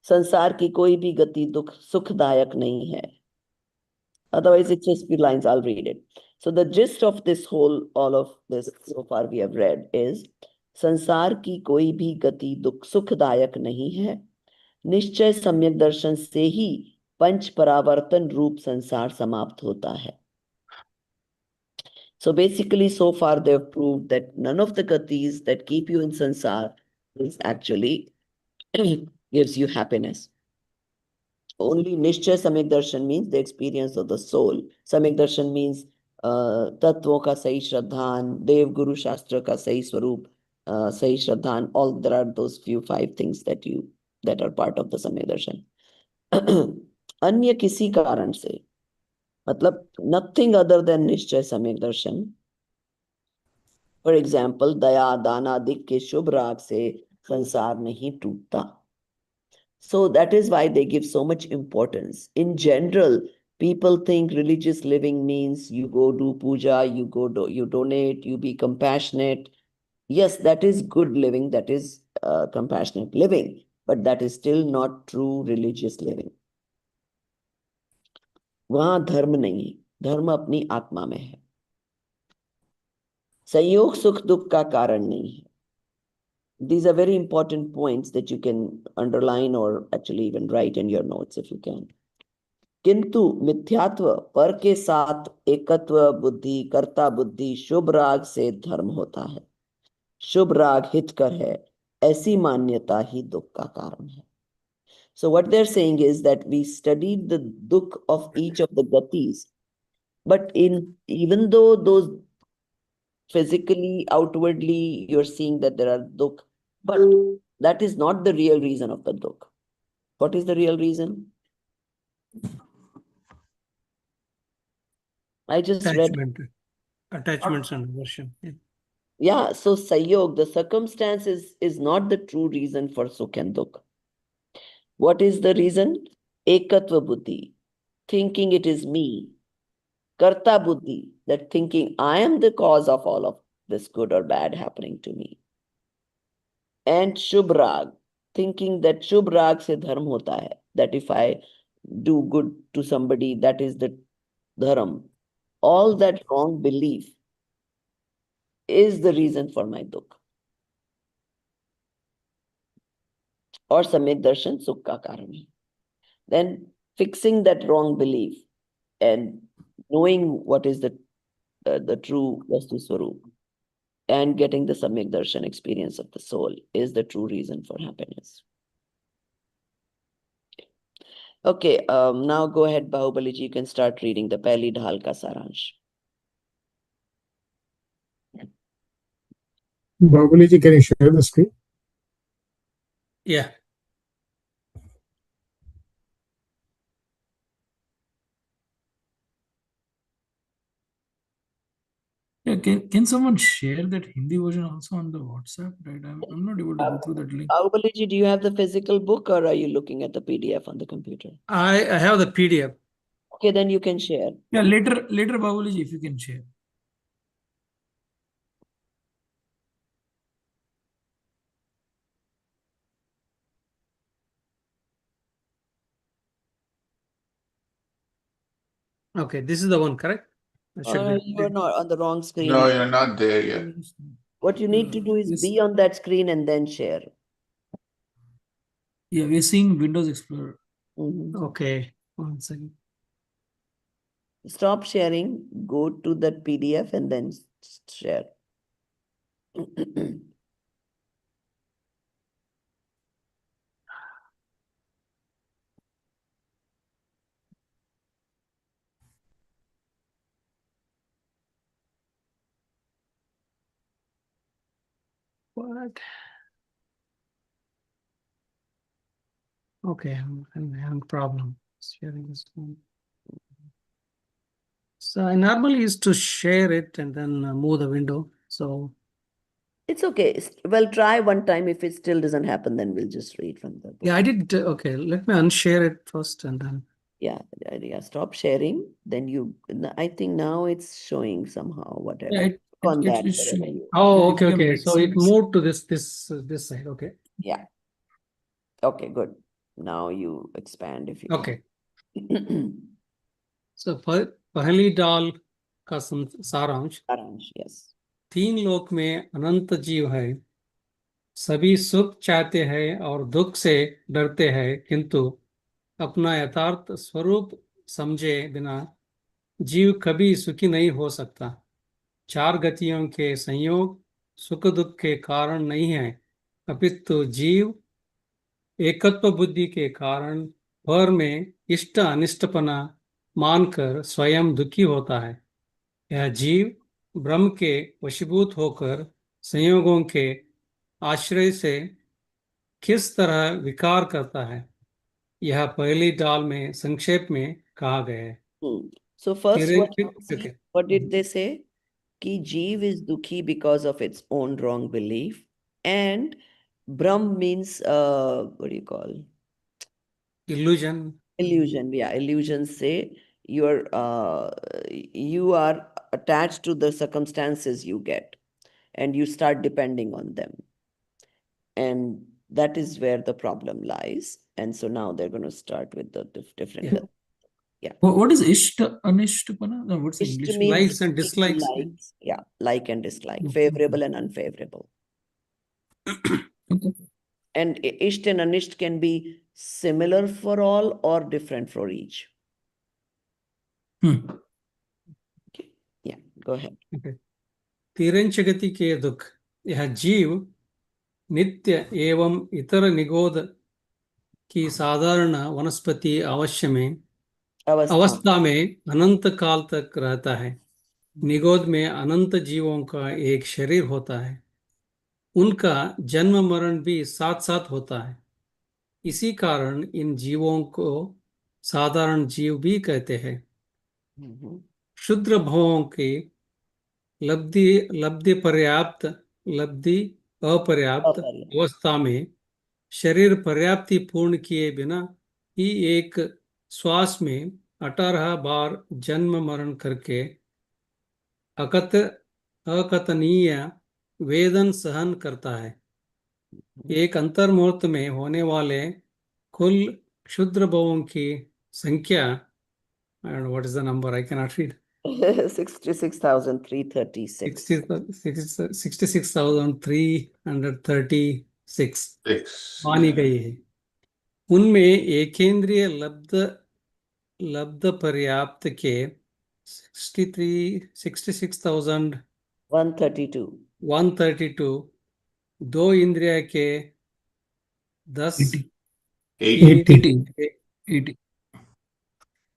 संसार की कोई भी गति दुख सुखदायक नहीं है. Otherwise, it's just few lines. I'll read it. So the gist of all of this so far we have read is, संसार की कोई भी गति दुख सुखदायक नहीं है. निश्चय सम्यक दर्शन से ही पंच परावर्तन रूप संसार समाप्त होता है. So basically, so far they've proved that none of the gatis that keep you in sansar is actually gives you happiness. Only Nishchay Samyak Darshan means the experience of the soul. Samyak Darshan means Tattva ka sahi shraddhan, Dev Guru Shastra ka sahi swarup, sahi shraddhan. All there are those five things that are part of the Samyak Darshan. अन्य किसी कारण से, मतलब nothing other than निश्चय सम्यक दर्शन. For example, दया दान आदि के शुभ राग से संसार नहीं टूटता. So that is why they give so much importance. In general, people think religious living means you go do puja, you donate, you be compassionate. Yes, that is good living, that is compassionate living, but that is still not true religious living. वहां धर्म नहीं, धर्म अपनी आत्मा में है. संयोग सुख दुख का कारण नहीं है. These are very important points that you can underline or actually even write in your notes if you can. किंतु मिथ्यात्व पर के साथ एकत्व बुद्धि कर्ता बुद्धि शुभ राग से धर्म होता है. शुभ राग हितकर है, ऐसी मान्यता ही दुख का कारण है. So what they're saying is that we studied the dukh of each of the gatis, but even though those physically, outwardly, you're seeing that there are dukh, but that is not the real reason of the dukh. What is the real reason? I just read. Attachments and aversion. Yeah, so Sayog, the circumstance is not the true reason for Sukh and Dukh. What is the reason? Ekatva buddhi, thinking it is me. Karta buddhi, that thinking I am the cause of all of this good or bad happening to me. And Shubhrag, thinking that शुभ राग से धर्म होता है, that if I do good to somebody, that is the dharma. All that wrong belief is the reason for my dukh. और सम्यक दर्शन सुख का कारण है. Then fixing that wrong belief and knowing what is the true Vastu Swarup and getting the Samyak Darshan experience of the soul is the true reason for happiness. Okay, now go ahead, Bahubali ji, you can start reading the Pehli Dhal ka Saransh. Bahubali ji, can you share the screen? Yeah. Yeah, can someone share that Hindi version also on the WhatsApp? Right, I'm not able to go through that link. Bahubali ji, do you have the physical book or are you looking at the PDF on the computer? I have the PDF. Okay, then you can share. Yeah, later, Bahubali ji, if you can share. Okay, this is the one, correct? That should be. You are not on the wrong screen. No, you're not there yet. What you need to do is Yes. be on that screen and then share. Yeah, we're seeing Windows Explorer. Mhm. Okay, 1 second. Stop sharing, go to that PDF and then share. What? Okay, I'm having problem sharing this one. So I normally used to share it and then move the window. So It's okay. Well, try one time. If it still doesn't happen, then we'll just read from the book. yeah, I did. Okay, let me unshare it first and then. Yeah. Stop sharing. Then I think now it's showing somehow, whatever. Yeah, On it that. is wherever showing. you- Oh, Yeah, it okay, became okay. red. So it moved to this side. Okay. Yeah. Okay, good. Now you expand if you Okay. can. So पहली डाल का सारांश, Saransh, yes. 3 लोक में अनंत जीव है, सभी सुख चाहते हैं और दुख से डरते हैं, किंतु अपना यथार्थ स्वरूप समझे बिना जीव कभी सुखी नहीं हो सकता. 4 गतियों के संयोग सुख दुख के कारण नहीं है, अपितु जीव एकत्व बुद्धि के कारण भर में इष्ट अनिष्टपना मानकर स्वयं दुखी होता है. यह जीव ब्रह्म के वशीभूत होकर संयोगों के आश्रय से किस तरह विकार करता है, यह पहली डाल में संक्षेप में कहा गया है. So first, Okay. what did they say? Ki jeev is dukhi because of its own wrong belief, and Brahm means what do you call? Illusion. Illusion. Yeah, illusions say you are attached to the circumstances you get, and you start depending on them, and that is where the problem lies. And so now they're going to start with the different. Yeah. Yeah. What is Ishta, Anishtapana? No, what's the Ishta English? means Likes and dislikes. likes. Yeah, like and dislike, Okay. favorable and unfavorable. Okay. And Isht and Anisht can be similar for all or different for each. Okay. Yeah, go ahead. Okay. तिरंच गति के दुख, यह जीव नित्य एवं इतर निगोद की साधारण वनस्पति अवस्था में अनंत काल तक रहता है. निगोद में अनंत जीवों का एक शरीर होता है, उनका जन्म मरण भी साथ साथ होता है. इसी कारण इन जीवों को साधारण जीव भी कहते हैं. क्षुद्र भवों की लब्धि पर्याप्त, लब्धि अपर्याप्त अवस्था में शरीर पर्याप्ति पूर्ण किए बिना ही एक श्वास में 18 बार जन्म मरण करके अकथनीय वेदन सहन करता है. एक अंतर मुहूर्त में होने वाले कुल क्षुद्र भवों की संख्या, and what is the number? I cannot read. 66,336. 66,336 6. मानी गई है। उनमें एकेंद्रीय लब्ध पर्याप्त के 132. 132, दो इंद्रिय के 10, 80. 80. 80.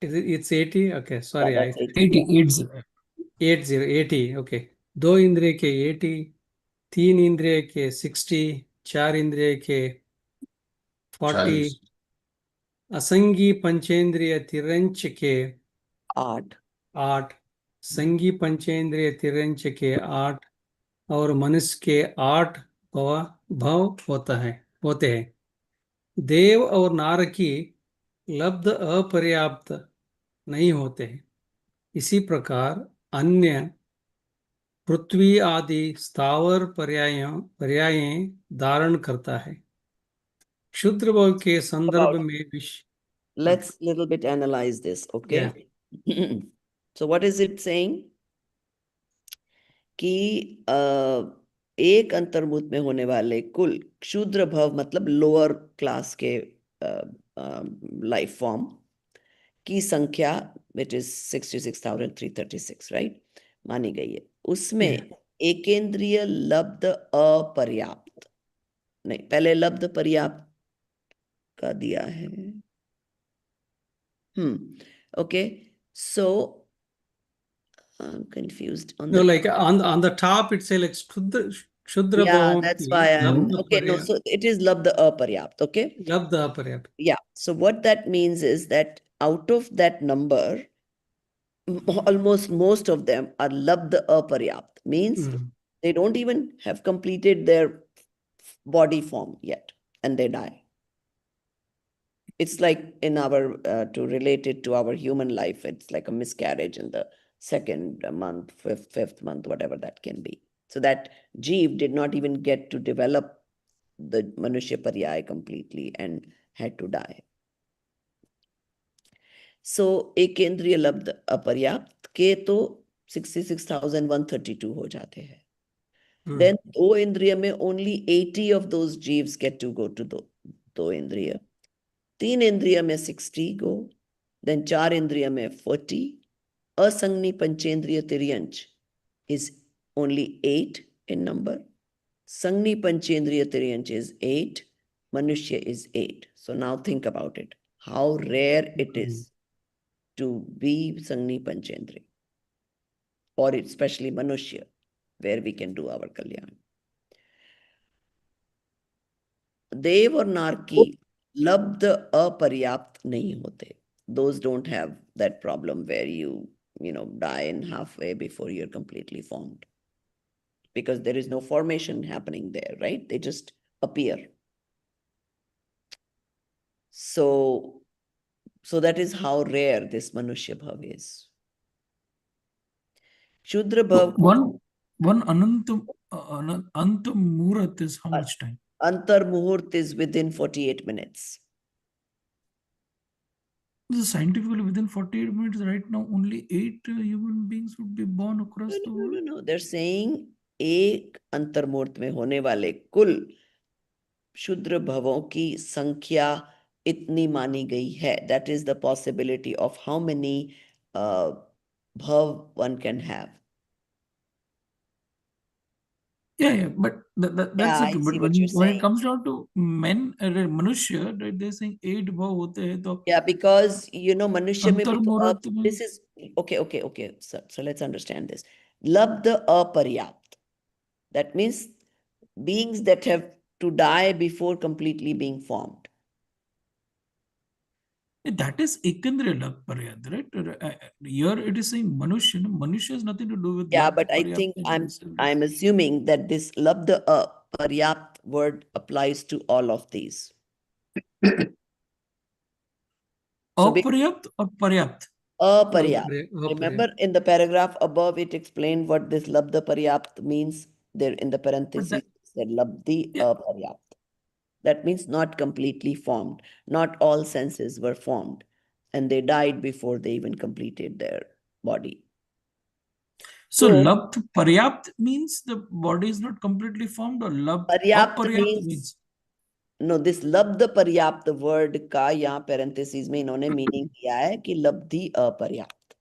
It's 80? Okay, sorry, Yeah, I that's 80. 80. 80. 80, okay. दो इंद्रिय के 80, तीन इंद्रिय के 60, चार इंद्रिय के 40, 40. असंगी पंचेंद्रिय तिरंच के 8. 8, संगी पंचेंद्रिय तिरंच के 8 और मनुष्य के 8 भाव होते हैं। देव और नार की लब्ध अपर्याप्त नहीं होते हैं। इसी प्रकार अन्य पृथ्वी आदि स्थावर पर्यायें धारण करता है। क्षुद्र भव के संदर्भ में Let's little bit analyze this, okay? So what is it saying? कि एक अंतर्मुख में होने वाले कुल क्षुद्र भव मतलब लोअर क्लास के लाइफ फॉर्म की संख्या विच इज 66,336, राइट, मानी गई है। उसमें एकेंद्रीय लब्ध अपर्याप्त नहीं, पहले लब्ध पर्याप्त का दिया है। Okay, so I'm confused on no, the like on the top it says like Shudra yeah, Bhavam that's ki why I'm labdha okay. No, so it is labdha aparyapt. Okay. Labdha aparyapt. Yeah. So what that means is that out of that number, almost most of them are labdha aparyapt. Means they don't even have completed their body form yet, and they die. It's like in our to relate it to our human life, it's like a miscarriage in the second month, fifth month, whatever that can be. So that Jeev did not even get to develop the Manushya Paryay completely and had to die. So ekendriya labd aparyapt के तो 66,132 हो जाते हैं. Then दो इंद्रिय में only 80 of those jeeves get to go to दो इंद्रिय. तीन इंद्रिय में 60 go. Then चार इंद्रिय में 40. असंगनी पंचेंद्रिय तिर्यंच is only 8 in number. Sangni Panchendriya Tiryanch is 8. Manushya is 8. So now think about it. How rare it is to be Sangni Panchendriya. Or especially Manushya, where we can do our Kalyan. Dev or Narki labd aparyapt nahi hote. Those don't have that problem where you die in halfway before you're completely formed. Because there is no formation happening there, right? They just appear. So that is how rare this Manushya Bhav is. Shudra Bhav. One Anta Murat is how much time? Antar Muhurt is within 48 minutes. Scientifically, within 48 minutes, right now, only 8 human beings would be born across the world. No. They're saying एक अंतर मुहूर्त में होने वाले कुल क्षुद्र भवों की संख्या इतनी मानी गई है. That is the possibility of how many bhav one can have. Yeah, but that's okay. But when it comes down to men, Manushya, right, they're saying 8 bhav hote hai, to yeah, because Manushya mein Antarmurat this is okay. So let's understand this. Labdha aparyapt. That means beings that have to die before completely being formed. That is Ekandriya Labd Paryat, right? Here it is saying Manushya. Manushya has nothing to do with Yeah, Labd but I Paryat think and I'm assuming that this labdha aparyapt word applies to all of these. Aparyapt or Paryapt? Aparyapt. Remember in the paragraph above it explained what this labdha paryapt means. There in the parentheses it said labdhi aparyapt. That means not completely formed. Not all senses were formed, and they died before they even completed their body. So So labd paryapt means the body is not completely formed, or labd पर्याप्त aparyapt means means no, this लब्ध पर्याप्त word का यहाँ parentheses में इन्होंने meaning दिया है कि लब्धि अपर्याप्त.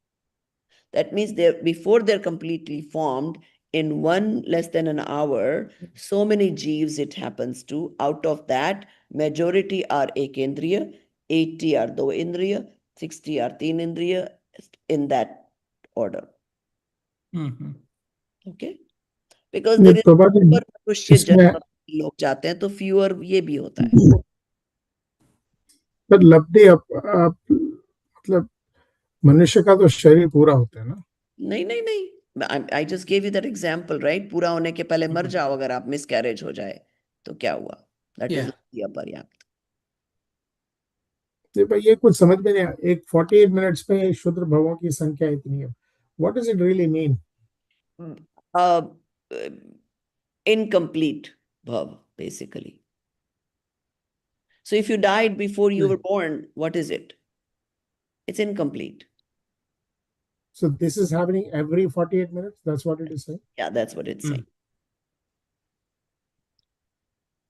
That means before they're completely formed, in one less than an hour, so many jeeves it happens to. Out of that, majority are ekendriya, 80 are do indriya, 60 are teen indriya, in that order. Mhm. Okay? Because ये there is Prabha ji fewer मनुष्य इसमें जन्म लोग जाते हैं, तो fewer ये भी होता है. पर लब्धि मतलब मनुष्य का तो शरीर पूरा होता है ना. नहीं नहीं नहीं, I just gave you that example, right? पूरा होने के पहले मर जाओ अगर आप miscarriage हो जाए तो क्या हुआ? That is Yeah. अपर्याप्त. ये भाई ये कुछ समझ में नहीं आया. एक 48 मिनट्स में शुद्र भवों की संख्या इतनी है. What does it really mean? uh, uh, incomplete bhav, basically. So if you died before you were born, what is it? It's incomplete. So this is happening every 48 minutes. That's what it is saying. Yeah, that's what it's saying.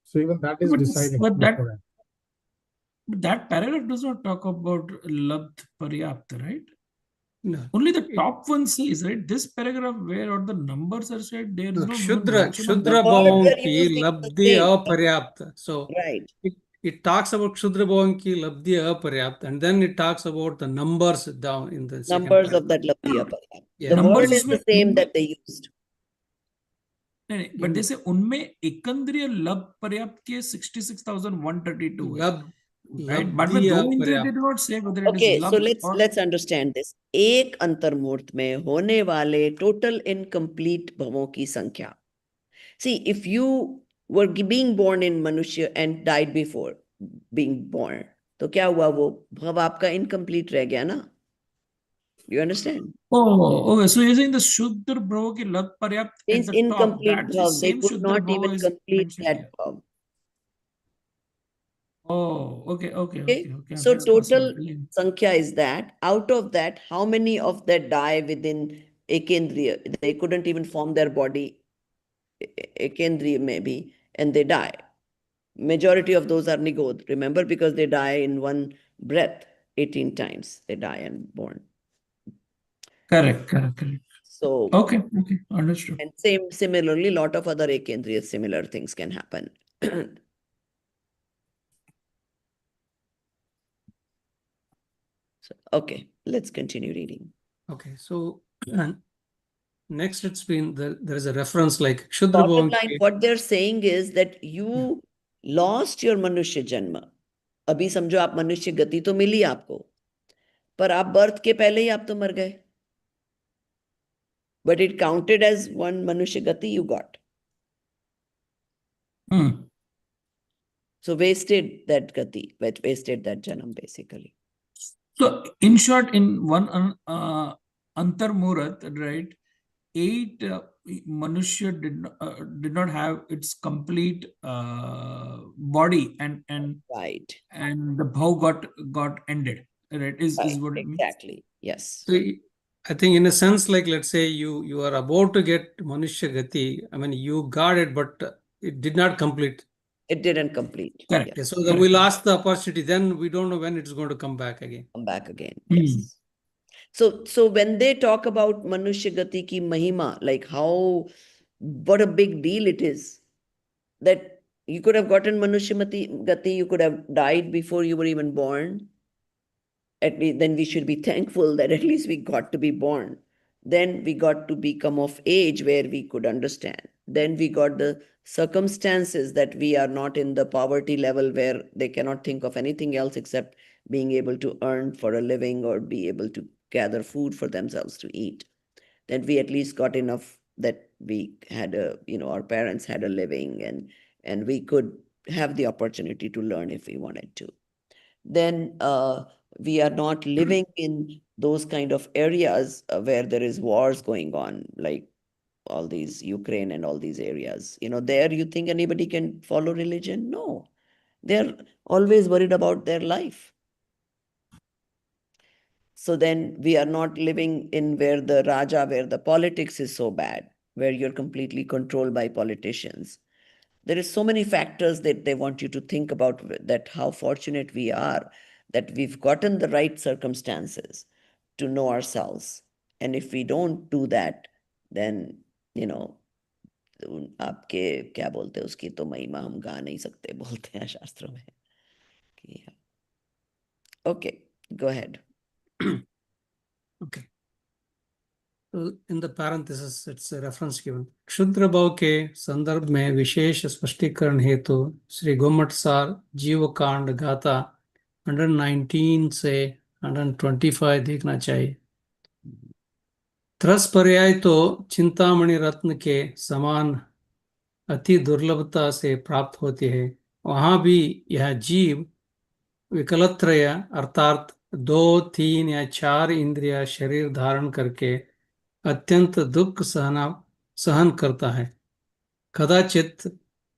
So even that is But deciding but beforehand. that paragraph does not talk about labd paryapt, right? No. Only the top one says, right? This paragraph where all the numbers are said, there is No, no Shudra mention of Shudra that. Bhavan They're ki using the labdhi same. aparyapta. So Right. it talks about Shudra Bhavan ki labdhi aparyapta, and then it talks about the numbers down in the second Numbers of paragraph. that labdhi aparyapta. Yeah. The Numbers word is उसमें the same उनमें that they used. नहीं, but जैसे उनमें एकंद्रीय लब्ध पर्याप्त के 66,132 है, right? But में labdhi दो इंद्रिय they aparyapta. do not say whether it is Okay, so लब्ध or let's understand this. एक अंतर्मूर्त में होने वाले total incomplete भवों की संख्या. See, if you were being born in Manushya and died before being born, तो क्या हुआ? वो भव आपका incomplete रह गया ना? You understand? oh, okay. So you're saying the Shuddha Bhava ki लब्ध पर्याप्त at Means the top, incomplete that's the bhav. They same could Shuddha not even Bhava is complete mentioned that here. bhav. Oh, okay. Okay. So That's possible. total sankhya is that. Out of that, how many of that die within ekendriya? They couldn't even form their body, ekendriya maybe, and they die. Majority of those are nigod, remember, because they die in one breath 18 times. They die and born. Correct. So, Okay, understood. and similarly, lot of other ekendriya similar things can happen. So, okay, let's continue reading. Okay, so next it's been there is a reference like Shudra Bottom Bhavan line, ki. what they're saying is that you lost your मनुष्य जन्म. अभी समझो आप मनुष्य गति तो मिली आपको, पर आप बर्थ के पहले ही आप तो मर गए. But it counted as one मनुष्य गति you got. So wasted that gati, wasted that janam basically. So in short, in one Antar Murat, right, 8 Manushya did not have its complete body, and Right. the bhav got ended, right? Is what it means. Exactly. Yes. So I think in a sense, like let's say you are about to get Manushya Gati. I mean, you got it, but it did not complete. It didn't complete. Correct. Yes. So we lost the opportunity. Then we don't know when it's going to come back again. Come back again. Yes. So when they talk about Manushya Gati ki mahima, like what a big deal it is that you could have gotten Manushya Gati, you could have died before you were even born. At least then we should be thankful that at least we got to be born. Then we got to become of age where we could understand. Then we got the circumstances that we are not in the poverty level where they cannot think of anything else except being able to earn for a living or be able to gather food for themselves to eat. Then we at least got enough that we had our parents had a living, and we could have the opportunity to learn if we wanted to. Then we are not living in those kind of areas where there is wars going on, like all these Ukraine and all these areas. There you think anybody can follow religion? No. They're always worried about their life. So then we are not living in where the Raja, where the politics is so bad, where you're completely controlled by politicians. There is so many factors that they want you to think about, that how fortunate we are that we've gotten the right circumstances to know ourselves. And if we don't do that, then, you know, आपके क्या बोलते हैं उसकी तो महिमा हम गा नहीं सकते, बोलते हैं शास्त्रों में कि okay go ahead. Okay. In the parenthesis, it's a reference given. क्षुद्र भाव के संदर्भ में विशेष स्पष्टीकरण हेतु श्री गोमट सार जीव कांड गाथा 119 से 125 देखना चाहिए. त्रस पर्याय तो चिंतामणि रत्न के समान अति दुर्लभता से प्राप्त होती है. वहां भी यह जीव विकलत्रय अर्थात 2, 3 या 4 इंद्रिय शरीर धारण करके अत्यंत दुख सहन करता है. कदाचित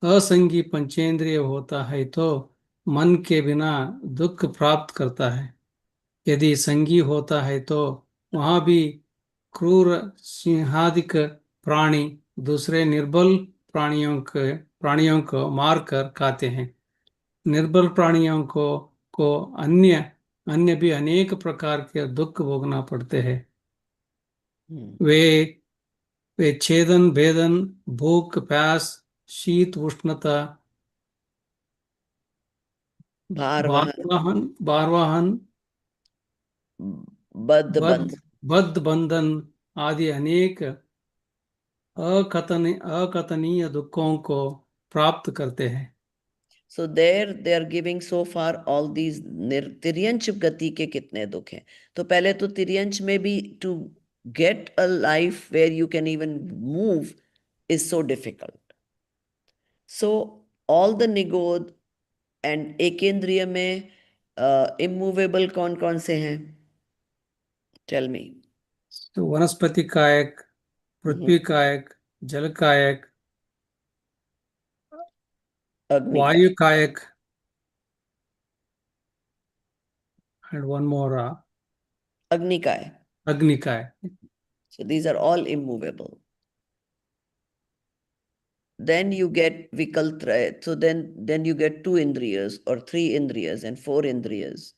असंगी पंचेंद्रिय होता है तो मन के बिना दुख प्राप्त करता है. यदि संगी होता है तो वहां भी क्रूर सिंहादिक प्राणी दूसरे निर्बल प्राणियों को मारकर खाते हैं. निर्बल प्राणियों को अन्य भी अनेक प्रकार के दुख भोगना पड़ते हैं. वे छेदन भेदन भूख प्यास शीत उष्णता भारवाहन बद्ध बंधन आदि अनेक अकथनीय दुखों को प्राप्त करते हैं. So there they are giving so far all these तिर्यंच गति के कितने दुख हैं. तो पहले तो तिर्यंच में भी to get a life where you can even move is so difficult. So all the निगोद and एकेंद्रिय में immovable कौन कौन से हैं? Tell me. So वनस्पति कायक, पृथ्वी कायक, जल कायक, वायु कायक, and one more Agnikaya. Agnikaya. So these are all immovable. Then you get vikaltraya. So then you get 2 indriyas or 3 indriyas and 4 indriyas.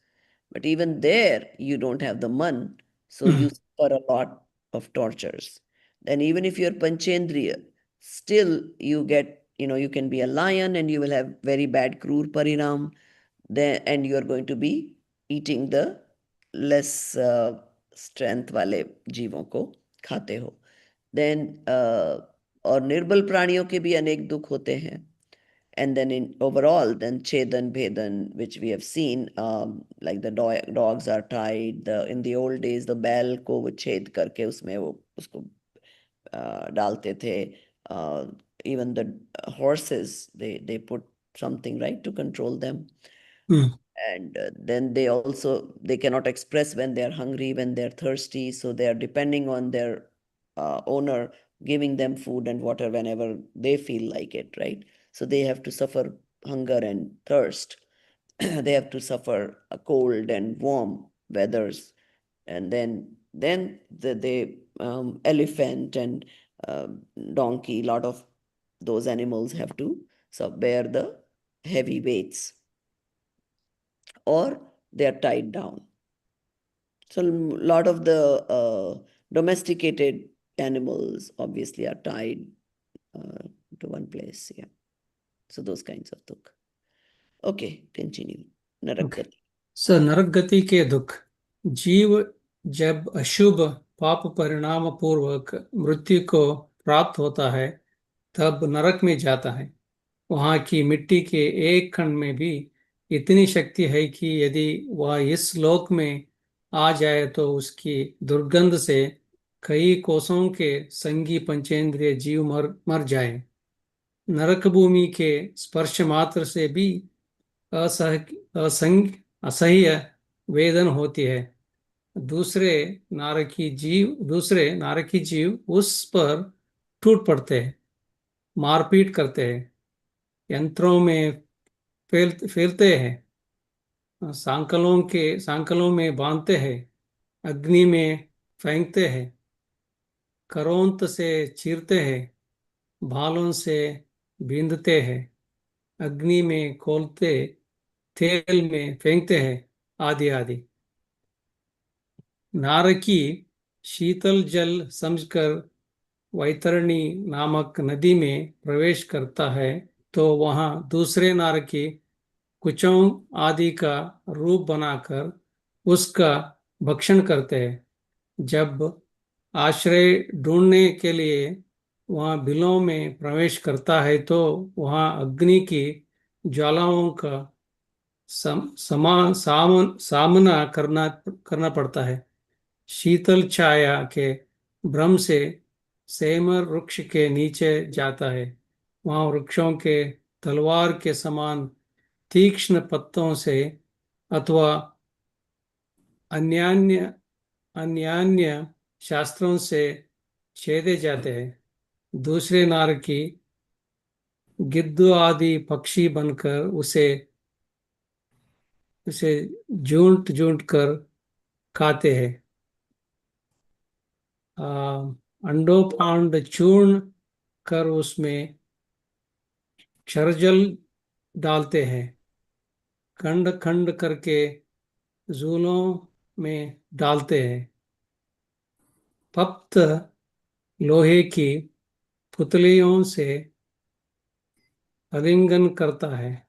But even there you don't have the man, so you suffer a lot of tortures. Then even if you're panchendriya, still you get, you can be a lion and you will have very bad krur parinam. Then and you are going to be eating the less strength वाले जीवों को खाते हो. Then और निर्बल प्राणियों के भी अनेक दुख होते हैं. And then in overall, then chedan bhedan, which we have seen, like the dogs are tied. In the old days, the बैल को वो छेद करके उसमें वो उसको डालते थे. Even the horses, they put something, right, to control them. And then they cannot express when they are hungry, when they're thirsty. So they are depending on their owner giving them food and water whenever they feel like it, right? So they have to suffer hunger and thirst. They have to suffer a cold and warm weathers. And then the elephant and donkey, lot of those animals have to bear the heavy weights, or they are tied down. So a lot of the domesticated animals obviously are tied to one place. Yeah. So those kinds of dukh. Okay, continue. Narak So नरक गति के दुख. जीव जब अशुभ पाप परिणाम पूर्वक मृत्यु को प्राप्त होता है तब नरक में जाता है. वहां की मिट्टी के एक कण में भी इतनी शक्ति है कि यदि वह इस लोक में आ जाए तो उसकी दुर्गंध से कई कोसों के संगी पंचेंद्रिय जीव मर जाए. नरक भूमि के स्पर्श मात्र से भी असह्य वेदन होती है. दूसरे नारकी जीव उस पर टूट पड़ते हैं, मारपीट करते हैं, यंत्रों में फैलते हैं, सांकलों में बांधते हैं, अग्नि में फेंकते हैं, करोंत से चीरते हैं, भालों से बींधते हैं, अग्नि में खोलते, तेल में फेंकते हैं, आदि आदि। नारकी शीतल जल समझकर वैतरणी नामक नदी में प्रवेश करता है तो वहां दूसरे नारकी कुचों आदि का रूप बनाकर उसका भक्षण करते हैं। जब आश्रय ढूंढने के लिए वहां बिलों में प्रवेश करता है तो वहां अग्नि की ज्वालाओं का सामना करना पड़ता है। शीतल छाया के भ्रम से सेमर वृक्ष के नीचे जाता है। वहां वृक्षों के तलवार के समान तीक्ष्ण पत्तों से अथवा अन्यान्य अन्यान्य शास्त्रों से छेदे जाते हैं। दूसरे नारकी गिद्ध आदि पक्षी बनकर उसे उसे झूंट झूंट कर खाते हैं। अंडोपांड चूर्ण कर उसमें क्षरजल डालते हैं, खंड खंड करके जूलों में डालते हैं। तप्त लोहे की पुतलियों से आलिंगन करता है,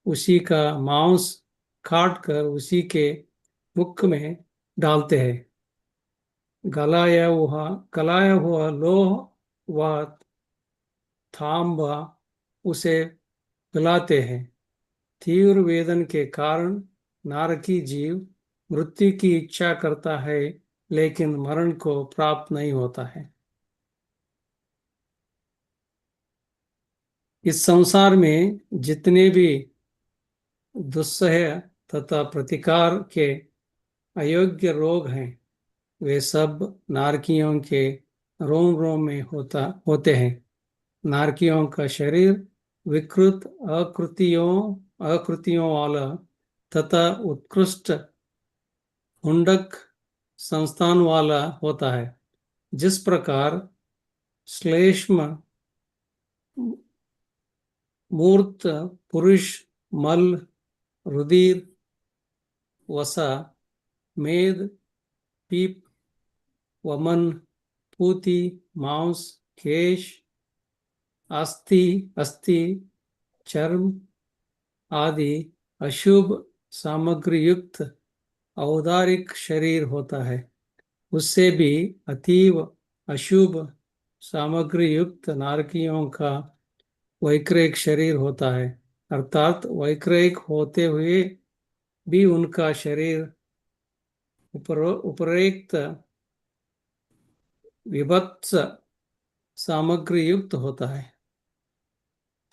उसी का मांस काट कर उसी के मुख में डालते हैं। गलाया हुआ लोह व तांबा उसे पिलाते हैं। तीव्र वेदन के कारण नारकी जीव मृत्यु की इच्छा करता है लेकिन मरण को प्राप्त नहीं होता है। इस संसार में जितने भी दुस्सह तथा प्रतिकार के अयोग्य रोग हैं वे सब नारकियों के रोम रोम में होते हैं। नारकियों का शरीर विकृत आकृतियों वाला तथा उत्कृष्ट हुंडक संस्थान वाला होता है। जिस प्रकार श्लेष्म मूर्त पुरुष मल, रुधिर, वसा, मेद, पीप, वमन, पूती, मांस, केश, अस्थि, चर्म आदि अशुभ सामग्री युक्त औदारिक शरीर होता है, उससे भी अतीव अशुभ सामग्री युक्त नारकियों का वैक्रयिक शरीर होता है। अर्थात वैक्रयिक होते हुए भी उनका शरीर उपरोक्त विभत्स सामग्री युक्त होता है।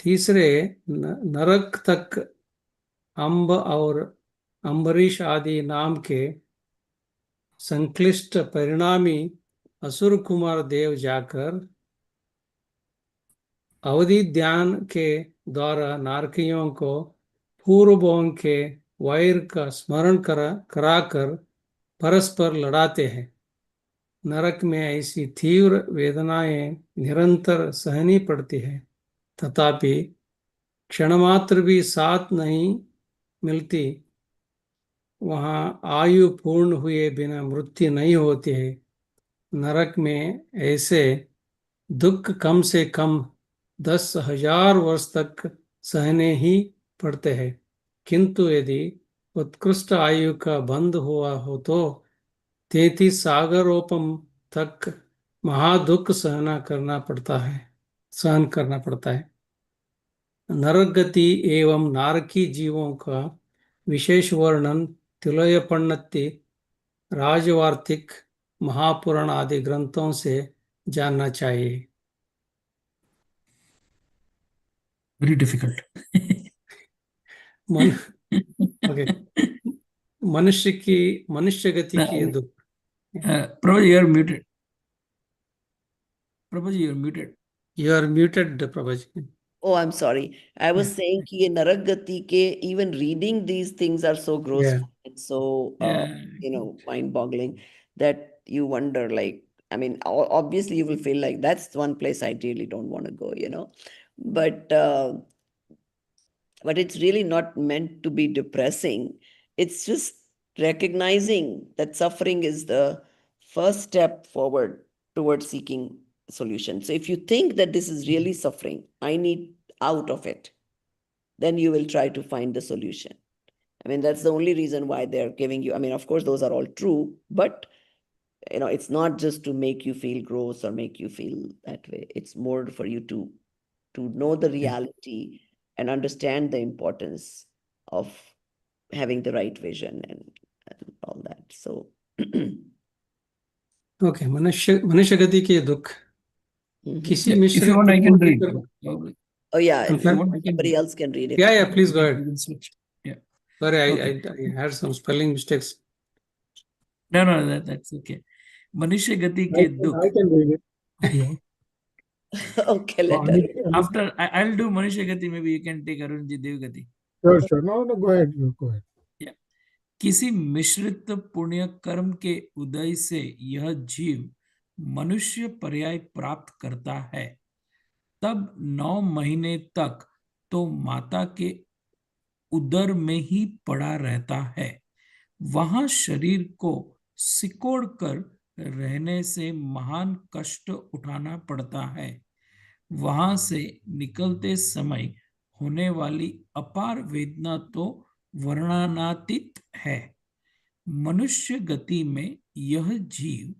तीसरे नरक तक अम्ब और अम्बरीश आदि नाम के संक्लिष्ट परिणामी असुर कुमार देव जाकर अवधि ध्यान के द्वारा नारकियों को पूर्वों के वैर का स्मरण कराकर परस्पर लड़ाते हैं। नरक में ऐसी तीव्र वेदनाएं निरंतर सहनी पड़ती है, तथापि क्षणमात्र भी साथ नहीं मिलती। वहां आयु पूर्ण हुए बिना मृत्यु नहीं होती है। नरक में ऐसे दुख कम से कम 10,000 वर्ष तक सहने ही पड़ते हैं, किंतु यदि उत्कृष्ट आयु का बंध हुआ हो तो 33 सागरोपम तक महादुख सहन करना पड़ता है। नरक गति एवं नारकी जीवों का विशेष वर्णन तिलोयपन्नति, राजवार्तिक, महापुराण आदि ग्रंथों से जानना चाहिए। Very difficult. मन ओके मनुष्य गति की दुख। Prabhuji, you are muted. Prabhuji, you are muted. You are muted, Prabhaji. Oh, I'm sorry. I was saying कि ये नरक गति के even reading these things are so gross Yeah. and so Yeah. mind-boggling that you wonder like I mean obviously you will feel like that's one place I really don't want to go. But it's really not meant to be depressing. It's just recognizing that suffering is the first step forward towards seeking solution. So if you think that this is really suffering, I need out of it, then you will try to find the solution. I mean, that's the only reason why they're giving you. I mean, of course, those are all true, but it's not just to make you feel gross or make you feel that way. It's more for you to know the Yeah. reality and understand the importance of having the right vision and all that. So, Okay. मनुष्य गति के दुख किसी Yeah. If you मिश्रित want, I can read. पुण्य oh yeah, If you want, I can somebody read. else can read Yeah, it. yeah, please go We ahead. can switch. Yeah. Sorry, Okay. I had some spelling mistakes. No, that's okay. मनुष्य गति I के can, दुख. I can read it if you want. Okay, let her. After I'll do मनुष्य गति, maybe you can take Arun ji देव गति. Sure. No, go ahead. You go ahead. Yeah. किसी मिश्रित पुण्य कर्म के उदय से यह जीव मनुष्य पर्याय प्राप्त करता है, तब 9 महीने तक तो माता के उदर में ही पड़ा रहता है। वहां शरीर को सिकोड़ कर रहने से महान कष्ट उठाना पड़ता है। वहां से निकलते समय होने वाली अपार वेदना तो वर्णनातीत है। मनुष्य गति में यह जीव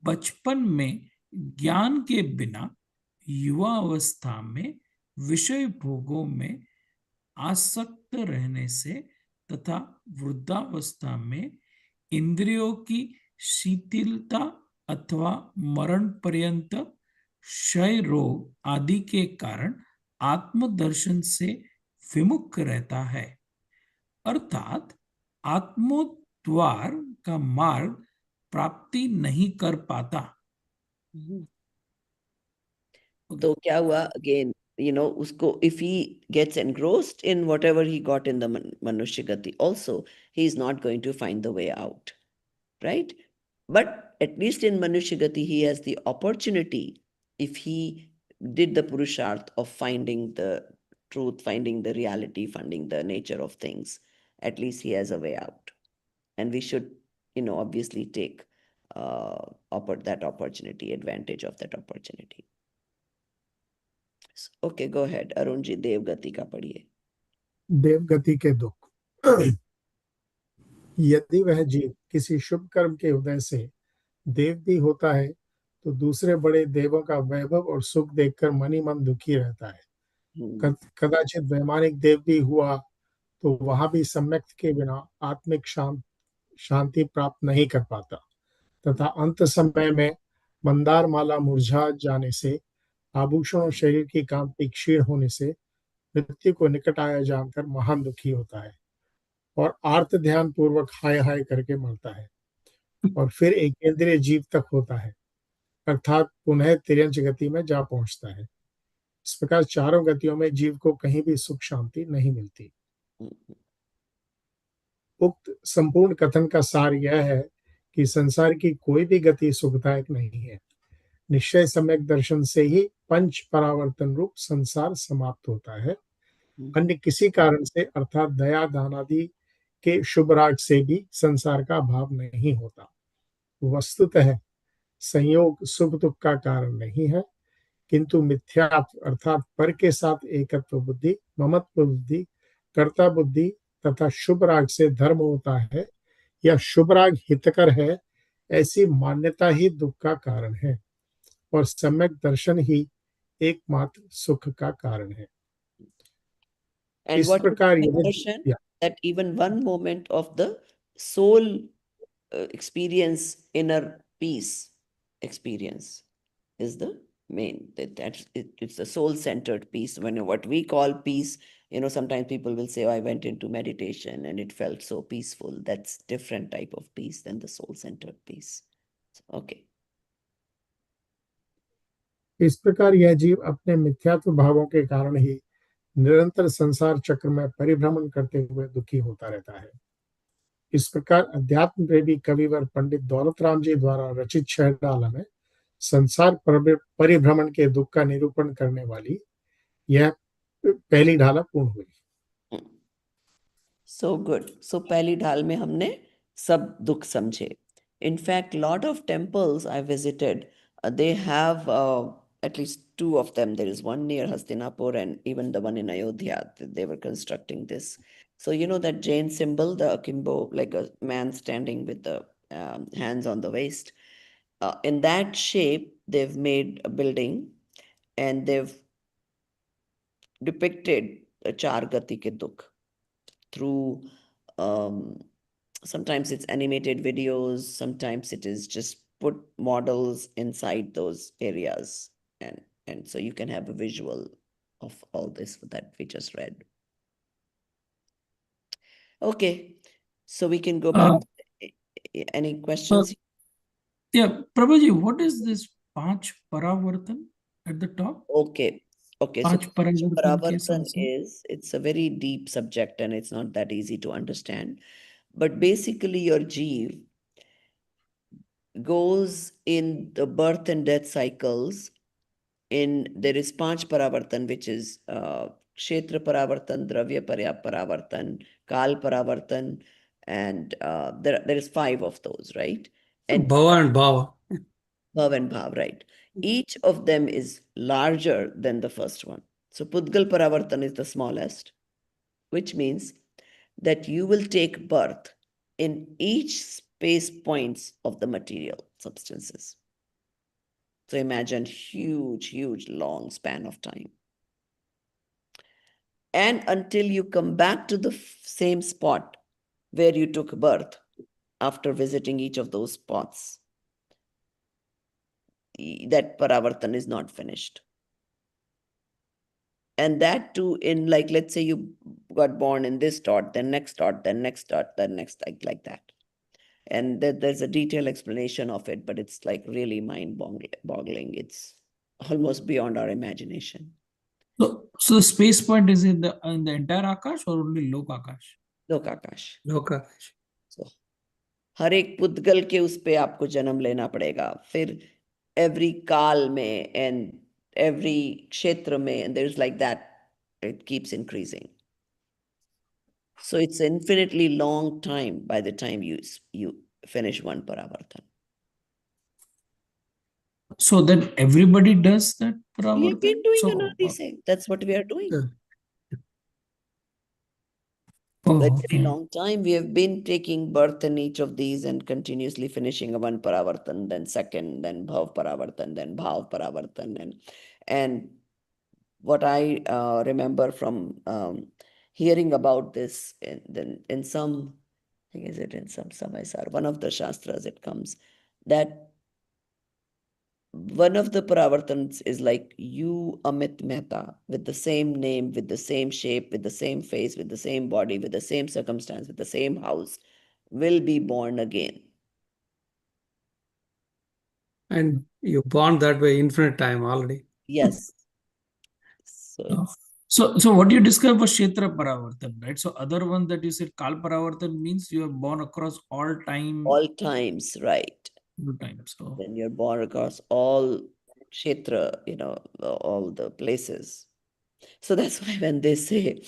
बचपन में ज्ञान के बिना युवा अवस्था में विषय भोगों में आसक्त रहने से तथा वृद्धावस्था में इंद्रियों की शिथिलता अथवा मरण पर्यंत क्षय रोग आदि के कारण आत्मदर्शन से विमुख रहता है, अर्थात आत्मोद्वार का मार्ग प्राप्ति नहीं कर पाता। तो क्या हुआ again, उसको if he gets engrossed in whatever he got in the Manushya Gati, also he is not going to find the way out, right? But at least in Manushya Gati, he has the opportunity, if he did the Purusharth of finding the truth, finding the reality, finding the nature of things, at least he has a way out. And we should, obviously take that opportunity, advantage of that opportunity. Okay, go ahead. Arun ji, Devgati का पढ़िए. देवगति के दुख। यदि वह जीव किसी शुभ कर्म के उदय से देव भी होता है तो दूसरे बड़े देवों का वैभव और सुख देखकर मन ही मन दुखी रहता है। कदाचित वैमानिक देव भी हुआ तो वहां भी सम्यक के बिना आत्मिक शांति प्राप्त नहीं कर पाता तथा अंत समय में मंदार माला मुरझा जाने से, आभूषण और शरीर की कांति क्षीण होने से मृत्यु को निकट आया जानकर महान दुखी होता है और आर्त ध्यान पूर्वक हाय हाय करके मरता है और फिर एक केंद्रीय जीव तक होता है, अर्थात पुनः तिर्यंच गति में जा पहुंचता है। इस प्रकार चारों गतियों में जीव को कहीं भी सुख शांति नहीं मिलती। उक्त संपूर्ण कथन का सार यह है कि संसार की कोई भी गति सुखदायक नहीं है। निश्चय सम्यक दर्शन से ही पंच परावर्तन रूप संसार समाप्त होता है। अन्य किसी कारण से अर्थात दया दान आदि के शुभ राग से भी संसार का भाव नहीं होता। वस्तुतः संयोग सुख दुख का कारण नहीं है, किंतु मिथ्यात्व अर्थात पर के साथ एकत्व बुद्धि, ममत्व बुद्धि, कर्ता बुद्धि तथा शुभ राग से धर्म होता है या शुभ राग हितकर है, ऐसी मान्यता ही दुख का कारण है और सम्यक दर्शन ही एकमात्र सुख का कारण है। And इस what is प्रकार the यदि impression that even one moment of the soul experience, inner peace experience is the main, it's the soul centered peace. When what we call peace, sometimes people will say, oh, I went into meditation and it felt so peaceful. That's different type of peace than the soul centered peace. Okay. इस प्रकार यह जीव अपने मिथ्यात्व भावों के कारण ही निरंतर संसार चक्र में परिभ्रमण करते हुए दुखी होता रहता है। इस प्रकार अध्यात्म प्रेमी कविवर पंडित दौलत राम जी द्वारा रचित शहनाला में संसार परिभ्रमण के दुख का निरूपण करने वाली यह पहली ढाला पूर्ण हुई। So good. सो पहली ढाल में हमने सब दुख समझे। In fact lot of temples I visited, they have at least two of them. There is one near Hastinapur and even the one in Ayodhya. They were constructing this. So you know that Jain symbol, the akimbo, like a man standing with the hands on the waist. In that shape, they've made a building and they've depicted the Char Gati ke Dukh through sometimes it's animated videos, sometimes it is just put models inside those areas, and so you can have a visual of all this that we just read. Okay, so we can go back. Any questions? Yeah, Prabhuji, what is this Panch Paravartan at the top? Okay. Okay, so Panch Paravartan ke Paravartan sath sath. it's a very deep subject and it's not that easy to understand. But basically, your jeev goes in the birth and death cycles. In there is Panch Paravartan, which is Kshetra Paravartan, Dravya Paravartan, Kal Paravartan, and there is five of those, right? And Bhava and Bhava. Bhav and Bhav, right? Each of them is larger than the first one. So Pudgal Paravartan is the smallest, which means that you will take birth in each space points of the material substances. So imagine huge, huge, long span of time. And until you come back to the same spot where you took birth after visiting each of those spots, that paravartan is not finished. And that too, in like, let's say you got born in this dot, then next dot, then next dot, then next, like that. And there's a detailed explanation of it, but it's like really mind-boggling. It's almost beyond our imagination. So the space point is in the entire Akash or only Lok Akash? Lok Akash. Lokash. So, हर एक पुद्गल के उस पे आपको जन्म लेना पड़ेगा, फिर every काल में and every क्षेत्र में, and there's like that, it keeps increasing. So it's infinitely long time by the time you finish one paravartan. So then everybody does that We have Paravartan? been doing So, Anadi Singh. That's what we are doing. Very, okay. very long time. We have been taking birth in each of these and continuously finishing a one paravartan, then second, then bhav paravartan, then bhav paravartan. And what I remember from hearing about this in some, I think is it in some Samaisar, one of the Shastras it comes, that one of the Paravartans is like you, Amit Mehta, with the same name, with the same shape, with the same face, with the same body, with the same circumstance, with the same house, will be born again. And you born that way infinite time already. Yes. So it's So what you described was Kshetra Paravartan, right? So other one that you said Kal Paravartan means you are born across all time, all times, right? all time. So Then you're born across all kshetra, all the places. So that's why when they say,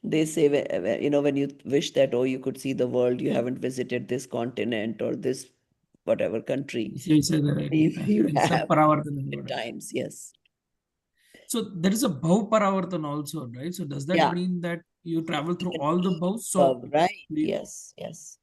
when you wish that, oh, you could see the world, you haven't visited this continent or this whatever country, you said that right. you It's a have Paravartan. at times, yes. So there is a Bhav Paravartan also, right? So does that Yeah. mean that you travel You through can all the see bhavs? above, So right? we, Yes, yes.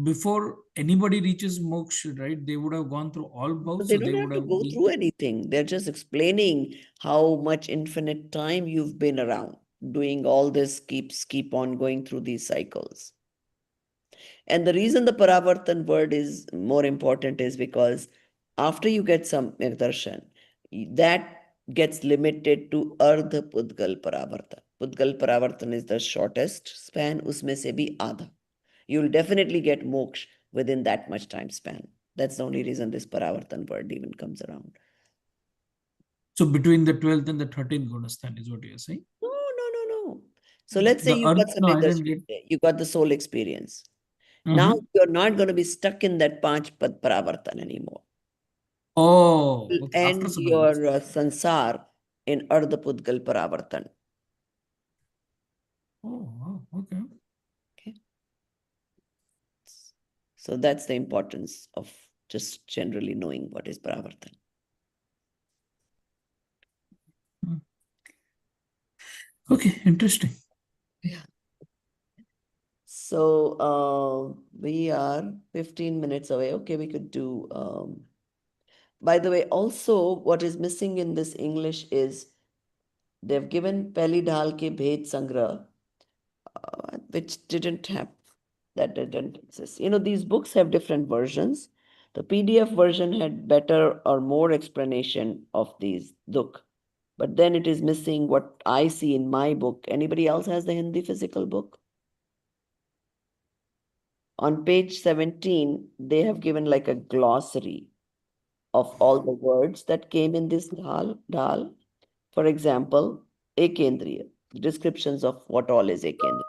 before anybody reaches moksha, right? They would have gone through all So bhavs. they So don't they have would to have go been. through anything. They're just explaining how much infinite time you've been around doing all this, keep on going through these cycles. And the reason the Paravartan word is more important is because after you get some darshan, that gets limited to Ardha Pudgal Paravartan. Pudgal Paravartan is the shortest span, usme se bhi adha. You'll definitely get moksha within that much time span. That's the only reason this Paravartan word even comes around. So between the 12th and the 13th Gunasthan is what you're saying? No. So let's say The you earth, got some no, I didn't industry get. today, you got the soul experience. Now Mhm. you're not going to be stuck in that Panch Pad Paravartan anymore. Oh, You'll okay. After end your Samadhi. sansar in Ardha Pudgal Paravartan. Oh, wow. Okay. Okay. So that's the importance of just generally knowing what is Paravartan. Okay, interesting. Yeah. So we are 15 minutes away. Okay, we could do. By the way, also what is missing in this English is they've given Pehli Dhal ke Bhed Sangrah, which didn't exist. These books have different versions. The PDF version had better or more explanation of these dukh, but then it is missing what I see in my book. Anybody else has the Hindi physical book? On page 17, they have given like a glossary of all the words that came in this dhal. For example, ekendriya, descriptions of what all is ekendriya.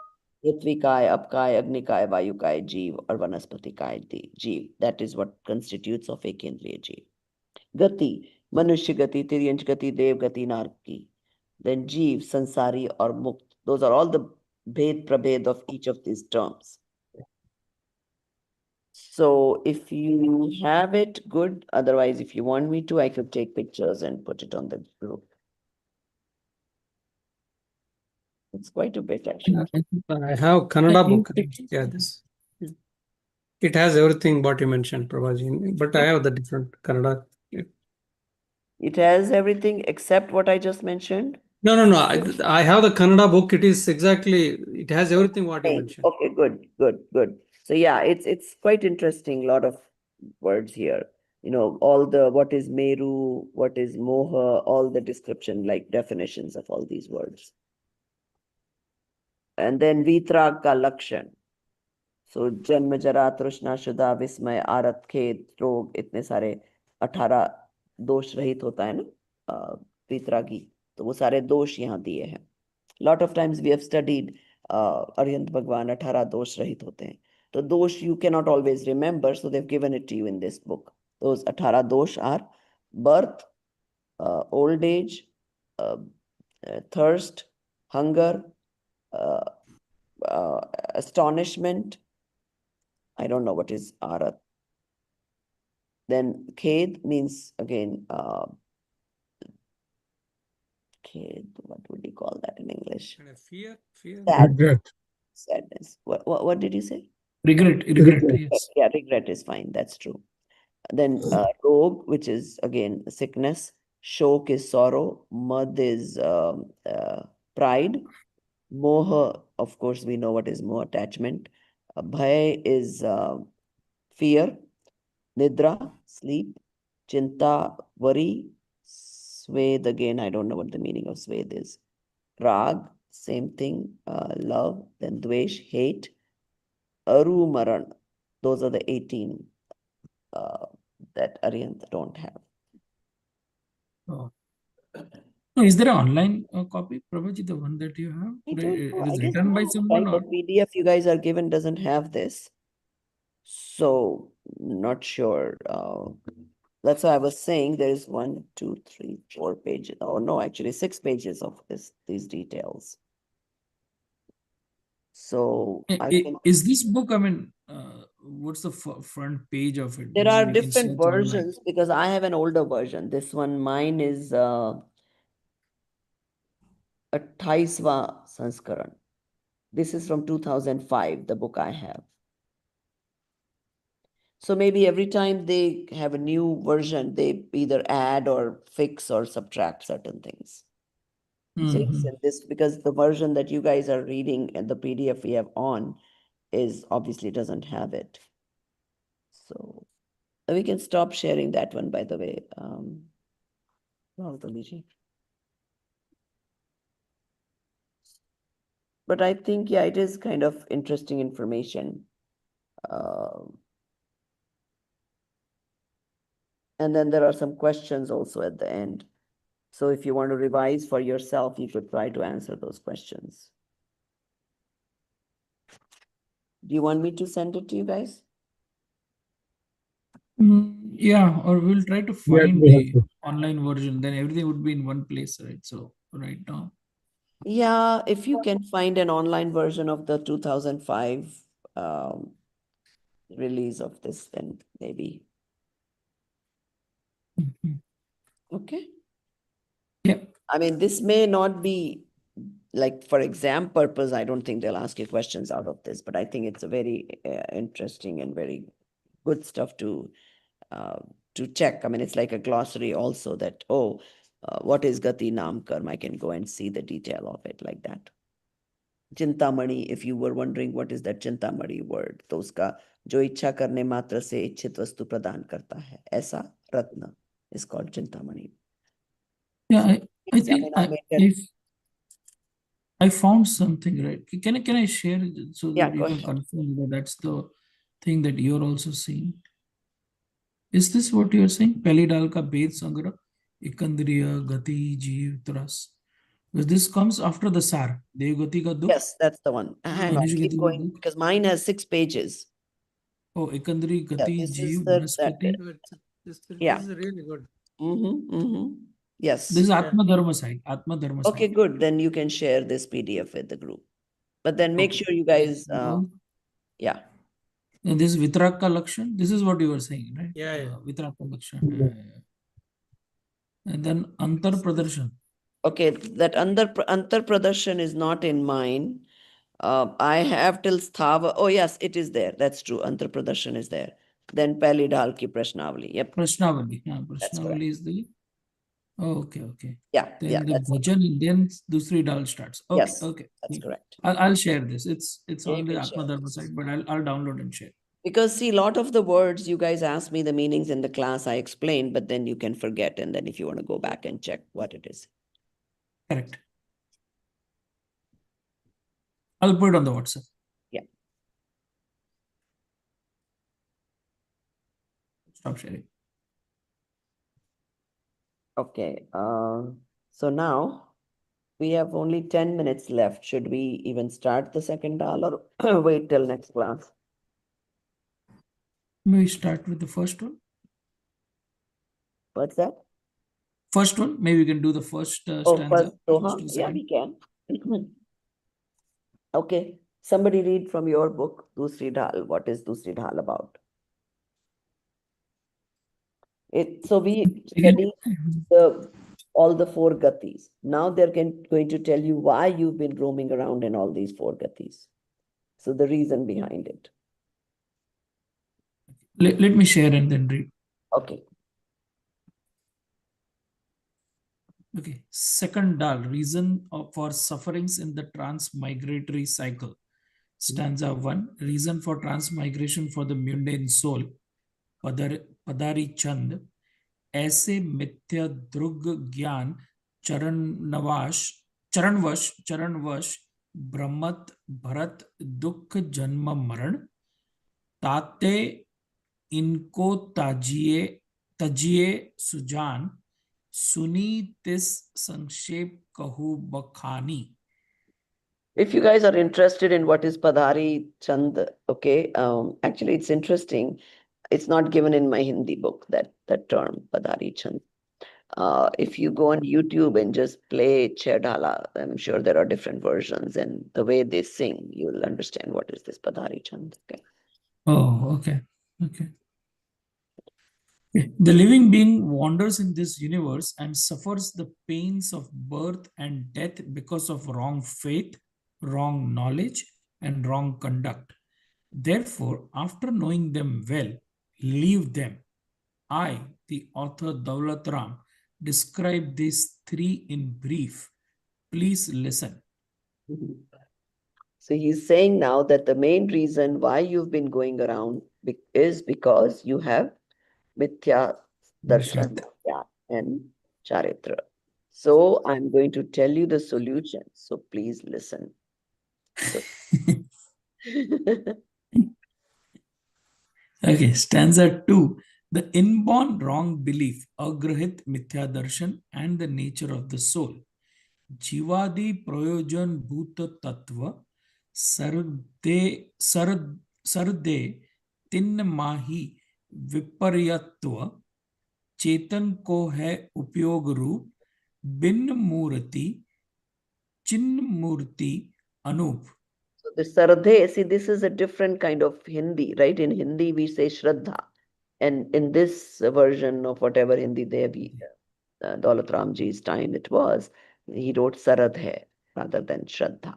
Prithvikaya, Apkaya, Agnikaya, Vayukaya, Jeev, or Vanaspatikaya, Jeev. That is what constitutes of ekendriya Jeev. Gati, Manushya Gati, Tiryansh Gati, Dev Gati, Narki. Then Jeev, Sansari, or Mukt. Those are all the Bhed Prabhed of each of these terms. So if you have it, good. Otherwise, if you want me to, I could take pictures and put it on the group. It's quite a bit, actually. I have Kannada book. Yeah, this. It has everything what you mentioned, Prabhaji, but I have the different Kannada. It has everything except what I just mentioned. No. I have the Kannada book. It is exactly. It has everything what you Fine. mentioned. Okay, good. So yeah, it's quite interesting. A lot of words here. All the what is Meru, what is Moha, all the description, like definitions of all these words. And then Vitrag ka Lakshan. So जन्म जरा तृष्णा शुदा विस्मय आरत खेद रोग इतने सारे 18 दोष रहित होता है ना वितरागी, तो वो सारे दोष यहाँ दिए हैं. Lot of times we have studied Aryant Bhagwan, 18 dosh rahit hote hain. The dosh you cannot always remember, so they've given it to you in this book. Those 18 dosh are birth, old age, uh, thirst, hunger, uh, astonishment. I don't know what is arat. Then khed means again, khed, what would you call that in English? Fear. Regret. Sadness. What did you say? Regret, yes. Yeah, regret is fine. That's true. Then rog, which is again sickness. Shok is sorrow. Mad is pride. Moha, of course, we know what is moha, attachment. Bhay is fear. Nidra, sleep. Chinta, worry. Swed, again, I don't know what the meaning of swed is. Rag, same thing. Love. Then dvesh, hate. Aru, maran. Those are the 18 that Aryant don't have. Oh. No, is there an online copy, Prabhaji, the one that you have? I don't know. It I is guess written by no, someone right? The or? PDF you guys are given doesn't have this. So not sure. That's why I was saying there is 1, 2, 3, 4 pages. Oh no, actually 6 pages of these details. So I can. Is this book, I mean, what's the front page of it? There Because are we can different search online. versions because I have an older version. This one, mine is 28वां संस्करण. This is from 2005, the book I have. So maybe every time they have a new version, they either add or fix or subtract certain things. So it's in this because the version that you guys are reading and the PDF we have on is obviously doesn't have it. So we can stop sharing that one, by the way. But I think, yeah, it is kind of interesting information. And then there are some questions also at the end. So if you want to revise for yourself, you could try to answer those questions. Do you want me to send it to you guys? Yeah, or we'll try to Yeah, find we have the to. online version. Then everything would be in one place, right? So right now, Yeah, if you can find an online version of the 2005 um, release of this, then maybe. Mhm. Okay. Yeah, I mean, this may not be like for exam purpose. I don't think they'll ask you questions out of this, but I think it's a very interesting and very good stuff to check. I mean, it's like a glossary also that, oh, what is Gati Naam Karma? I can go and see the detail of it like that. Chintamani, if you were wondering what is that Chintamani word, तो उसका जो इच्छा करने मात्र से इच्छित वस्तु प्रदान करता है, ऐसा रत्न is called Chintamani. yeah. I I think mean, I made that. I found something, right. Can I share it so Yeah, that go you can ahead. confirm that that's the thing that you're also seeing? Is this what you're saying? Peli Dal ka Ved Sangra, Ikandriya, Gati, Jeev, Tras. Because this comes after the Sar, Devgati ka Dukh, Yes, that's the one. Hang on, Manishgati keep ka going Dukh. because mine has 6 pages. Oh, Ikandri, Yeah, Gati, this is Jeev, that Vanaspati. bit. This Yeah. is really good. Yes. This is Yeah. Atma Dharma side. Atma Dharma Okay, side. good. Then you can share this PDF with the group. But then make Okay. sure you guys, Now, yeah. and this Vitrak ka Lakshan, this is what you were saying, right? Yeah, yeah. Vitrak ka Lakshan. Yeah. And then Antar Pradarshan. Okay, that Antar Pradarshan is not in mine. I have till Sthava. Oh, yes, it is there. That's true. Antar Pradarshan is there. Then Pali Dhal ki Prashnavali. Yep, Prashnavali. Yeah, that's correct. Prashnavali is the. Oh, okay. Yeah, Then the that's bhajan, then Dusri Dal starts. Okay, yes, okay. that's correct. I'll share this. It's Yeah, you on the can share Atma Dharma this. side, but I'll download and share. Because see, a lot of the words you guys asked me the meanings in the class I explained, but then you can forget. And then if you want to go back and check what it is. Correct. I'll put it on the WhatsApp. Yeah. Stop sharing. Okay. So now we have only 10 minutes left. Should we even start the second Dhal or wait till next class? May we start with the first one? What's that? First one, maybe we can do the first Oh, stanza. first doha? First to Yeah, second. we can. Okay. Somebody read from your book, Dusri Dhal. What is Dusri Dhal about? So we study all the four gatis. Now they're going to tell you why you've been roaming around in all these four gatis. So the reason behind it. Let me share and then read. Okay. Okay. Second Dal, reason for sufferings in the transmigratory cycle. Stanza 1, reason for transmigration for the mundane soul. Padari Chand, ऐसे मिथ्या द्रुग ज्ञान चरणवश ब्रह्मत भरत दुख जन्म मरण ताते इनको तजिए सुजान सुनी तिस संक्षेप कहू बखानी. If you guys are interested in what is Padhari Chand, okay, actually it's interesting. It's not given in my Hindi book, that term, Padhari Chand. If you go on YouTube and just play Cherdala, I'm sure there are different versions, and the way they sing, you'll understand what is this Padhari Chand. Okay. Oh, okay. The living being wanders in this universe and suffers the pains of birth and death because of wrong faith, wrong knowledge, and wrong conduct. Therefore, after knowing them well, leave them. I, the author Daulat Ram, describe these three in brief. Please listen. Mhm. So he's saying now that the main reason why you've been going around is because you have Mithya Darshan and Charitra. So I'm going to tell you the solution. So please listen. So Okay, stanza 2. The inborn wrong belief, agrahit mithya darshan, and the nature of the soul. जीवादि प्रयोजन भूत तत्व सरदे सरदे तिन्न माही विपर्यत्व चेतन को है उपयोग रूप भिन्न मूर्ति चिन्ह मूर्ति Anoop. So the Saradhe, see, this is a different kind of Hindi, right? In Hindi, we say Shraddha. And in this version of whatever Hindi Devi, Daulat Ramji's time it was, he wrote Saradhe rather than Shraddha.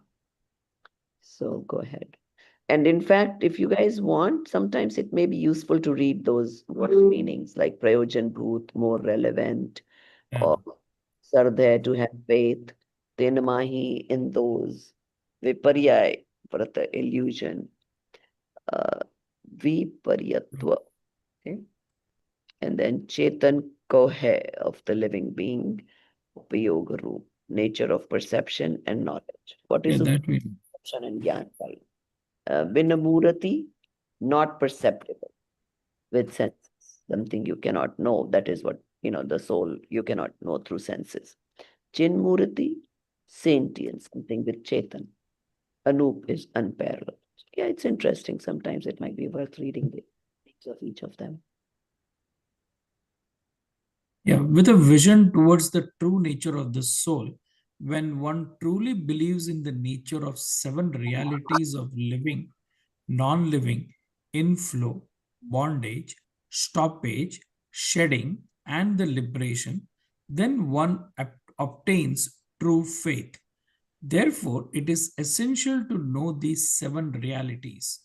So go ahead. And in fact, if you guys want, sometimes it may be useful to read those word meanings like Prayojan Bhut, more relevant, or Sardhe, to have faith, Tenamahi in those, Viparyay, for the illusion, uh, Viparyatva, okay? And then Chetan Kohe of the living being, Upayoga Roop, nature of perception and knowledge. What is That we perception and Gyan? Vinamurati, not perceptible with senses, something you cannot know. That is what, the soul you cannot know through senses. Chinmurati, sentient, something with Chetan. Anup is unparalleled. Yeah, it's interesting. Sometimes it might be worth reading the names of each of them. Yeah, with a vision towards the true nature of the soul, when one truly believes in the nature of seven realities of living, non living, inflow, bondage, stoppage, shedding, and the liberation, then one obtains true faith. Therefore, it is essential to know these seven realities.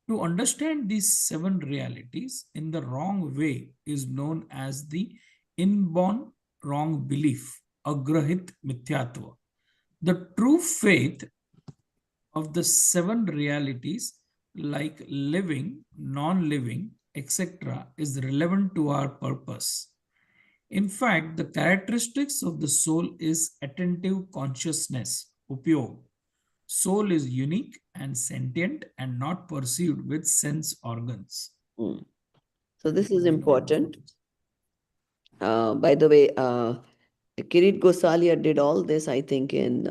To understand these seven realities in the wrong way is known as the inborn wrong belief, agrahit mithyatva. The true faith of the seven realities, like living, non living, etc., is relevant to our purpose. In fact, the characteristics of the soul is attentive consciousness, upyog. Soul is unique and sentient and not perceived with sense organs. So this is important. By the way, Kirit Gosalia did all this, I think, in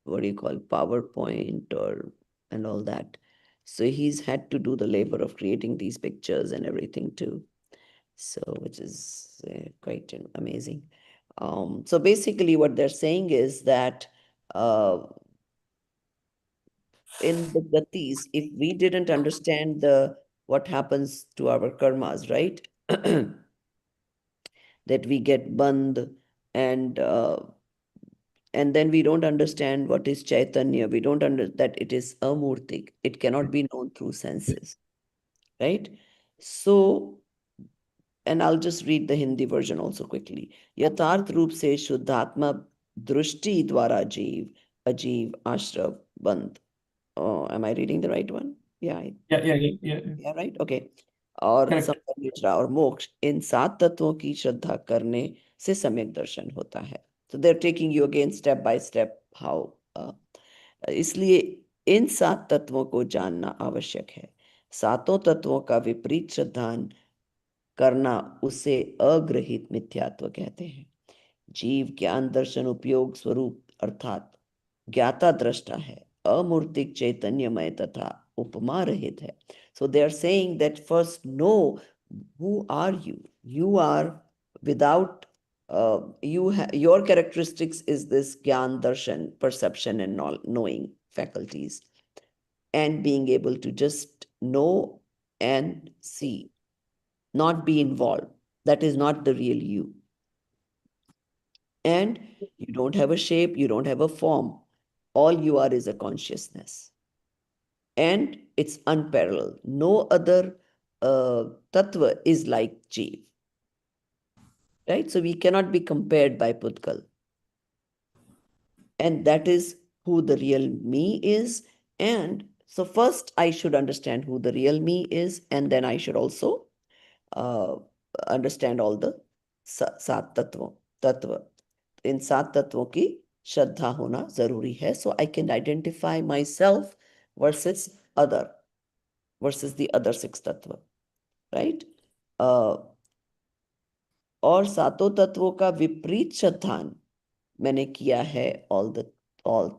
what do you call PowerPoint and all that. So he's had to do the labor of creating these pictures and everything too. So which is quite amazing. So basically, what they're saying is that in the gatis, if we didn't understand what happens to our karmas, right? That we get band and then we don't understand what is Chaitanya. We don't understand that it is amurtik. It cannot be known through senses, right? So, and I'll just read the Hindi version also quickly. Yatarth roop se shuddhatma drushti dwara jeev, ajeev, ashrav, band. Oh, am I reading the right one? Yeah, yeah, right? Okay. और Correct. संपन्निद्रा और मोक्ष इन सात तत्वों की श्रद्धा करने से सम्यक दर्शन होता है. So they're taking you again step by step how इसलिए इन सात तत्वों को जानना आवश्यक है. सातों तत्वों का विपरीत श्रद्धा करना उसे अग्रहित मिथ्यात्व कहते हैं. जीव ज्ञान दर्शन उपयोग स्वरूप अर्थात ज्ञाता दृष्टा है, अमूर्तिक चैतन्यमय तथा उपमा रहित है. So they are saying that first know who are you. You are without your characteristics is this gyan darshan, perception and knowing faculties, and being able to just know and see, not be involved. That is not the real you. And you don't have a shape, you don't have a form. All you are is a consciousness. And it's unparalleled. No other tattva is like Jeev. Right? So we cannot be compared by Pudgal. And that is who the real me is. And so first I should understand who the real me is, and then I should also understand all the सात तत्व. इन सात तत्वों की श्रद्धा होना जरूरी है. So I can identify myself versus the other six tattva. Right. और सातों तत्वों का विपरीत श्रद्धान मैंने किया है ऑल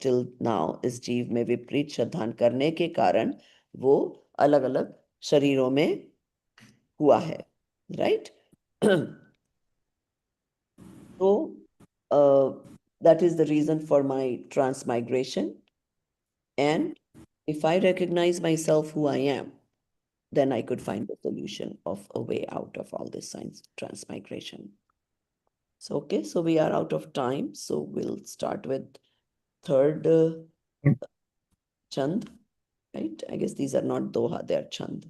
टिल नाउ। इस जीव में विपरीत श्रद्धान करने के कारण वो अलग अलग शरीरों में हुआ है, right. So, that is the reason for my transmigration. And if I recognize myself who I am, then I could find the solution of a way out of all this science transmigration. So, okay, so we are out of time. So we'll start with third Chand, right? I guess these are not Doha, they are Chand.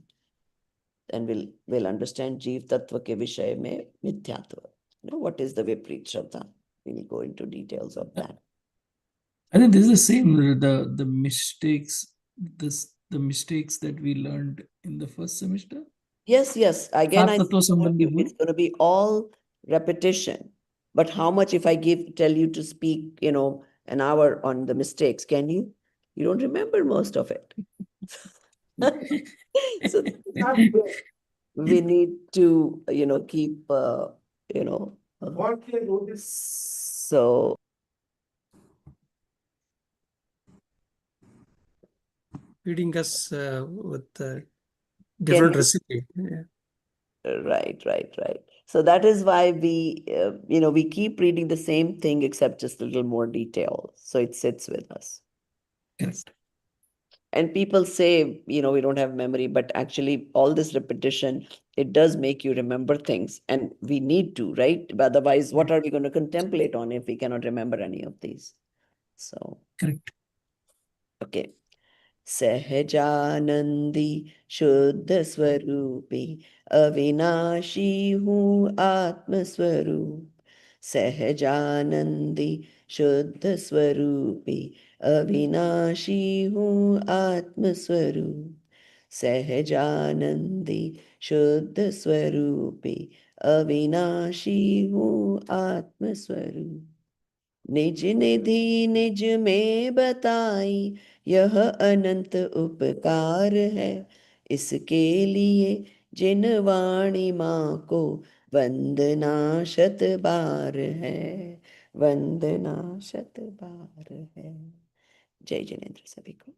And we'll understand Jeev Tattva ke vishay mein mithyatva. What is the Viprit Shraddha? We'll go into details of that. I think this is the same, the mistakes, the mistakes that we learned in the first semester. Yes. Again, I सात तत्व told संबंधी you गुण. it's going to be all repetition. But how much if I tell you to speak, an hour on the mistakes, can you? You don't remember most of it. So we need to, keep, so feeding us with can different you? recipe. Yeah. Right. So that is why we keep reading the same thing except just a little more detail. So it sits with us. Correct. And people say, we don't have memory, but actually all this repetition, it does make you remember things, and we need to, right? Otherwise, what are we going to contemplate on if we cannot remember any of these? So, Correct. okay. सहजानंदी शुद्ध स्वरूपी अविनाशी हूँ आत्म स्वरूप। सहजानंदी शुद्ध स्वरूपी अविनाशी हूँ आत्म स्वरूप। सहजानंदी शुद्ध स्वरूपी अविनाशी हूँ आत्म स्वरूप। निज निधि निज में बताई यह अनंत उपकार है। इसके लिए जिन वाणी माँ को वंदना शत बार है। वंदना शत बार है। जय जिनेन्द्र सभी को।